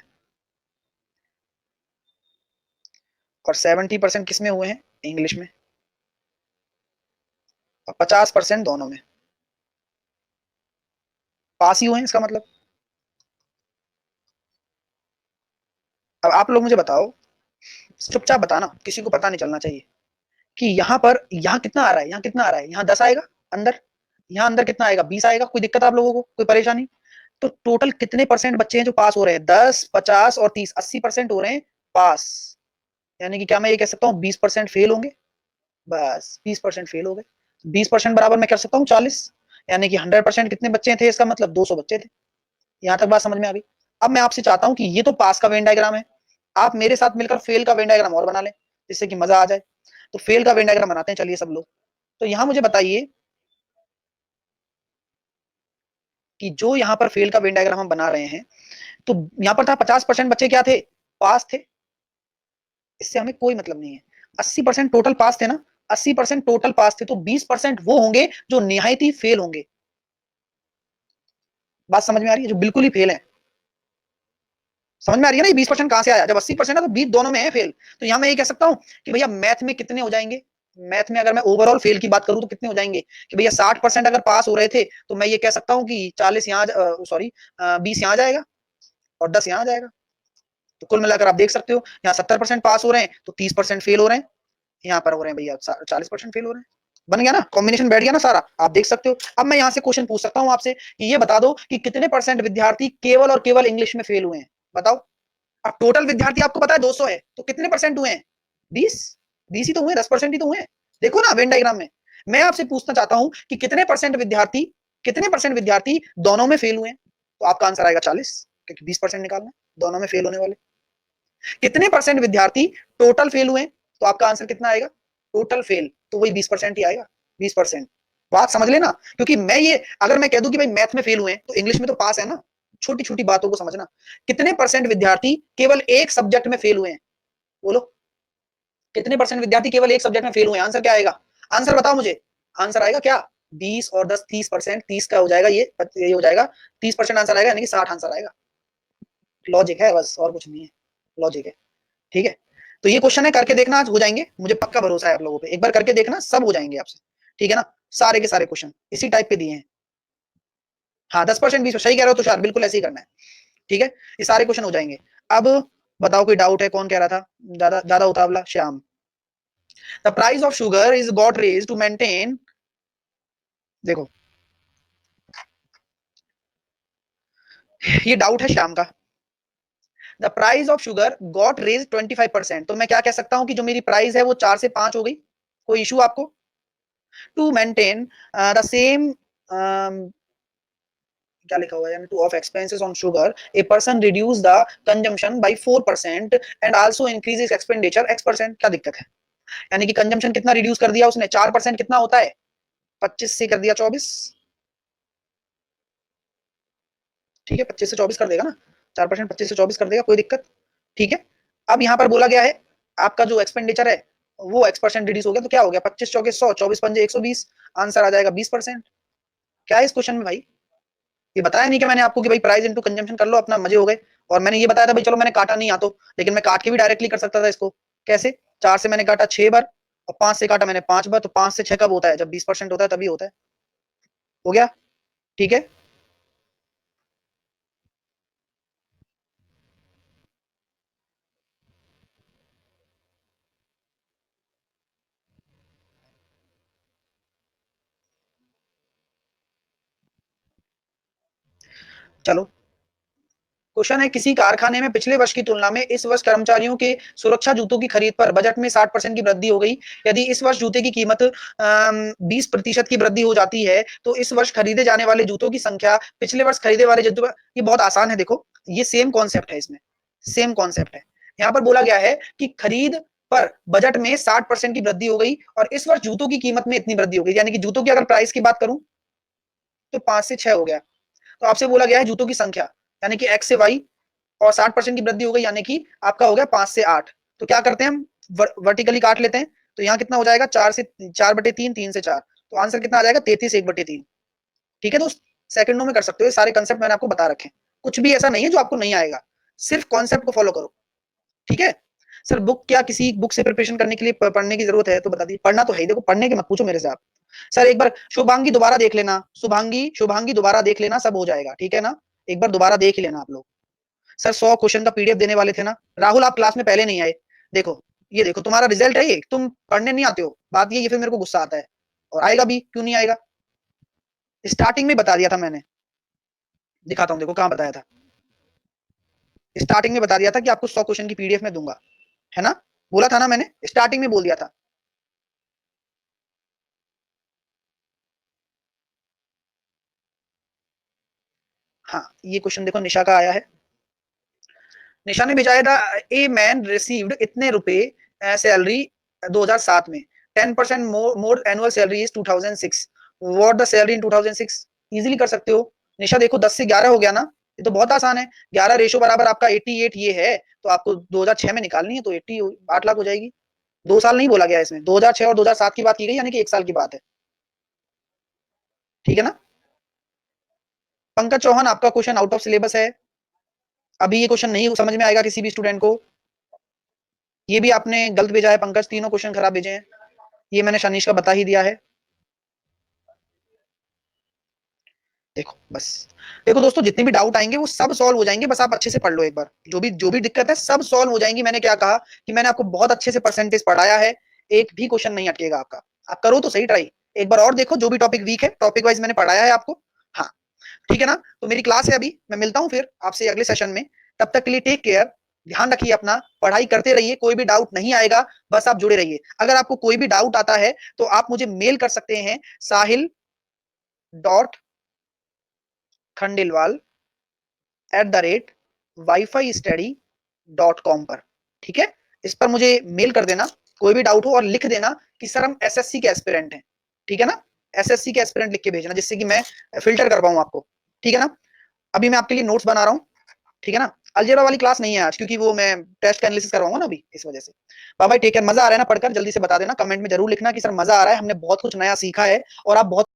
और 70% किस में हुए हैं, इंग्लिश में, और 50% दोनों में। पास ही हुए हैं इसका मतलब। अब आप लोग मुझे बताओ, चुपचाप बताना, किसी को पता नहीं चलना चाहिए कि यहाँ पर, यहाँ कितना आ रहा है, यहाँ कितना आ रहा है, यहाँ 10 आएगा अंदर, यहाँ अंदर कितना आएगा, 20 आएगा। कोई दिक्कत आप लोगों को, कोई परेशानी। तो टोटल कितने परसेंट बच्चे हैं जो पास हो रहे हैं, 10, 50 और 30, 80% हो रहे हैं पास। यानी कि क्या मैं ये कह सकता हूँ 20% फेल होंगे, बस 20% फेल हो गए। 20% बराबर मैं कर सकता हूँ 40, यानी कि 100% कितने बच्चे थे, इसका मतलब 200 बच्चे थे। यहां तक बात समझ में आ गई। अब मैं आपसे चाहता हूं कि ये तो पास का वेन डायग्राम है, आप मेरे साथ मिलकर फेल का वेन डायग्राम और बना लें, जिससे कि मजा आ जाए। तो फेल का वेन डायग्राम बनाते हैं, चलिए सब लोग। तो यहां मुझे बताइए कि जो यहाँ पर फेल का वेन डायग्राम हम बना रहे हैं, तो यहाँ पर था 50% बच्चे क्या थे, पास थे। इससे हमें कोई मतलब नहीं है। 80% टोटल पास थे ना, 80% टोटल पास थे, तो 20% वो होंगे जो निहायत ही फेल होंगे। बात समझ में आ रही है, जो बिल्कुल ही फेल है। समझ में आ रही है ना, ये 20% कहां से आया, जब 80% है तो 20 दोनों में है फेल। तो यहां मैं ये कह सकता हूं कि भैया मैथ में कितने हो जाएंगे, मैथ में अगर मैं ओवरऑल फेल की बात करूं तो कितने हो जाएंगे, कि भैया 60% अगर पास हो रहे थे तो मैं ये कह सकता हूं कि 40 यहाँ, सॉरी 20 यहाँ जाएगा और 10 यहाँ जाएगा। तो कुल मिलाकर आप देख सकते हो, यहाँ 70% पास हो रहे हैं तो 30% फेल हो रहे हैं, यहाँ पर हो रहे हैं भैया 40% फेल हो रहे हैं। बन गया ना, कॉम्बिनेशन बैठ गया ना सारा, आप देख सकते हो। अब मैं यहाँ से क्वेश्चन पूछ सकता हूँ आपसे कि ये बता दो कि कितने परसेंट विद्यार्थी केवल और केवल इंग्लिश में फेल हुए हैं, बताओ। अब टोटल विद्यार्थी आपको पता है 200 है, तो कितने परसेंट हुए हैं, 20, 20 ही तो हुए, 10% ही तो हुए। देखो ना वेन डायग्राम में। मैं आपसे पूछना चाहता हूं कि कितने परसेंट विद्यार्थी दोनों में फेल हुए हैं, तो आपका आंसर आएगा 40, क्योंकि 20% निकालना है दोनों में फेल होने वाले। कितने परसेंट विद्यार्थी टोटल फेल हुए, तो आपका आंसर कितना आएगा, टोटल फेल, तो वही 20% ही आएगा, 20%। बात समझ लेना, क्योंकि मैं ये अगर मैं कह दूं कि भाई मैथ में फेल हुए तो इंग्लिश में तो पास है ना। छोटी छोटी बातों को समझना। कितने परसेंट विद्यार्थी केवल एक सब्जेक्ट में फेल हुए हैं, बोलो। कितने परसेंट विद्यार्थी केवल एक सब्जेक्ट में फेल हुए हैं, आंसर क्या आएगा, आंसर बताओ मुझे। आंसर आएगा क्या, 20 और 10 30%, 30 का हो जाएगा, ये हो जाएगा 30% आंसर आएगा, यानी कि 60 आंसर आएगा। लॉजिक है बस, और कुछ नहीं है, लॉजिक है। ठीक है, तो ये क्वेश्चन है, करके देखना, आज हो जाएंगे, मुझे पक्का भरोसा है आप लोगों पे, एक बार करके देखना, सब हो जाएंगे आपसे। ठीक है ना, सारे के सारे क्वेश्चन इसी टाइप के दिए हैं। हाँ 10% 20, सही कह रहे हो तुषार, बिल्कुल ऐसे ही करना है। ठीक है, ये सारे क्वेश्चन हो जाएंगे। अब बताओ कोई डाउट है, कौन कह रहा था, ज्यादा ज्यादा उतावला, Shyam. The price of sugar is got raise to maintain, देखो ये डाउट है श्याम का। The price of sugar got raise 25%, तो मैं क्या कह सकता हूं कि जो मेरी प्राइस है वो 4 से 5 हो गई। कोई इशू आपको, टू मेंटेन द सेम क्या लिखा हुआ है, two of expenses on sugar a person reduce the consumption by 4% and also increases expenditure x%। क्या दिक्कत है, यानी कि कंजम्पशन कितना रिड्यूस कर दिया उसने, 4% कितना होता है, 25 से कर दिया 24, ठीक है 25 से 24 कर देगा ना, 4% 25 से 24 कर देगा, कोई दिक्कत, ठीक है। अब यहाँ पर बोला गया है आपका जो एक्सपेंडिचर है वो x% रिड्यूस हो गया, तो क्या हो गया, 25 चौके 100, 24 पंजे 120, आंसर आ जाएगा 20%। क्या है इस क्वेश्चन में भाई, ये बताया नहीं कि मैंने आपको कि भाई प्राइस इनटू कंजम्पशन कर लो, अपना मजे हो गए। और मैंने ये बताया था भाई चलो मैंने काटा नहीं आ तो, लेकिन मैं काट के भी डायरेक्टली कर सकता था इसको। कैसे, 4 से मैंने काटा 6 बार और 5 से काटा मैंने 5 बार, तो 5 से 6 कब होता है, जब 20% होता है तभी होता है। हो गया, ठीक है। चलो, क्वेश्चन है किसी कारखाने में पिछले वर्ष की तुलना में इस वर्ष कर्मचारियों के सुरक्षा जूतों की खरीद पर बजट में 60% की वृद्धि हो गई। यदि इस वर्ष जूते की कीमत 20% की वृद्धि हो जाती है तो इस वर्ष खरीदे जाने वाले जूतों की संख्या पिछले वर्ष खरीदे वाले जूतों, ये बहुत आसान है, देखो ये सेम कॉन्सेप्ट है, इसमें सेम कॉन्सेप्ट है। यहाँ पर बोला गया है कि खरीद पर बजट में 60% की वृद्धि हो गई और इस वर्ष जूतों की कीमत में इतनी वृद्धि हो गई, यानी कि जूतों की अगर प्राइस की बात करूं तो 5 से 6 हो गया। तो आपसे बोला गया है जूतों की संख्या, यानी कि x से y, और 60% की वृद्धि हो गई, यानी कि आपका हो गया 5 से 8। तो क्या करते हैं हम, वर्टिकली काट लेते हैं, तो यहाँ कितना हो जाएगा, 4/3, 3 से 4, तो आंसर कितना आ जाएगा, 33/3। ठीक है दोस्त, सेकंडों में कर सकते हो, सारे कंसेप्ट मैंने आपको बता रखे, कुछ भी ऐसा नहीं है जो आपको नहीं आएगा, सिर्फ कॉन्सेप्ट को फॉलो करो, ठीक है। सर बुक, क्या किसी बुक से प्रिपरेशन करने के लिए पढ़ने की जरूरत है, तो बता दी, पढ़ना तो है ही, देखो पढ़ने के मत पूछो मेरे से आप। सर एक बार शुभांगी दोबारा देख लेना, शुभांगी शुभांगी दोबारा देख लेना, सब हो जाएगा, ठीक है ना, एक बार दोबारा देख ही लेना आप लोग। सर 100 क्वेश्चन का पीडीएफ देने वाले थे ना, राहुल आप क्लास में पहले नहीं आए, देखो ये देखो तुम्हारा रिजल्ट है ये, तुम पढ़ने नहीं आते हो, बात ये फिर मेरे को गुस्सा आता है, और आएगा भी, क्यों नहीं आएगा, स्टार्टिंग में बता दिया था मैंने, दिखाता हूँ देखो कहाँ बताया था, स्टार्टिंग में बता दिया था कि आपको 100 क्वेश्चन की पीडीएफ में दूंगा, है ना, बोला था ना मैंने, स्टार्टिंग में बोल दिया था। हाँ ये क्वेश्चन देखो निशा का आया है, निशा ने भेजा था, ए मैन रिसीव्ड इतने रुपए सैलरी 2007 में, 10% more annual salary is 2006, what the salary in 2006। Easily कर सकते हो निशा, देखो 10 से 11 हो गया ना, ये तो बहुत आसान है, 11 रेशो बराबर आपका 88 ये है, तो आपको 2006 में निकालनी है, तो 80 8 लाख हो जाएगी। 2 साल नहीं बोला गया इसमें, 2006 और 2007 की बात की गई, यानी कि 1 साल की बात है, ठीक है ना। पंकज चौहान आपका क्वेश्चन आउट ऑफ सिलेबस है, अभी ये क्वेश्चन नहीं समझ में आएगा किसी भी स्टूडेंट को, ये भी आपने गलत भेजा है पंकज, तीनों क्वेश्चन खराब भेजे हैं, ये मैंने शनीश का बता ही दिया है। देखो बस, देखो दोस्तों जितने भी डाउट आएंगे वो सब सॉल्व हो जाएंगे, बस आप अच्छे से पढ़ लो एक बार, जो भी दिक्कत है सब सॉल्व हो जाएंगी। मैंने क्या कहा कि मैंने आपको बहुत अच्छे से परसेंटेज पढ़ाया है, एक भी क्वेश्चन नहीं अटकेगा आपका, आप करो तो सही ट्राई, एक बार और देखो जो भी टॉपिक वीक है टॉपिक वाइज मैंने पढ़ाया है आपको। हाँ ठीक है ना, तो मेरी क्लास है अभी, मैं मिलता हूँ फिर आपसे अगले सेशन में, तब तक के लिए टेक केयर, ध्यान रखिए अपना, पढ़ाई करते रहिए, कोई भी डाउट नहीं आएगा, बस आप जुड़े रहिए। अगर आपको कोई भी डाउट आता है तो आप मुझे मेल कर सकते हैं sahil.खंडेलवाल@wifi study.com पर, ठीक है, इस पर मुझे मेल कर देना कोई भी डाउट हो, और लिख देना कि सर हम एसएससी के एस्पिरेंट हैं, ठीक है ना, एसएससी के एस्पिरेंट लिख के भेजना, जिससे कि मैं फिल्टर कर पाऊं आपको, ठीक है ना। अभी मैं आपके लिए नोट्स बना रहा हूँ, ठीक है ना। अलजेब्रा वाली क्लास नहीं है आज, क्योंकि वो मैं टेस्ट का एनालिसिस करवाऊंगा ना अभी, इस वजह से। बाय बाय, टेक केयर, मजा आ रहा है ना पढ़कर, जल्दी से बता देना, कमेंट में जरूर लिखना कि सर मजा आ रहा है, हमने बहुत कुछ नया सीखा है और आप बहुत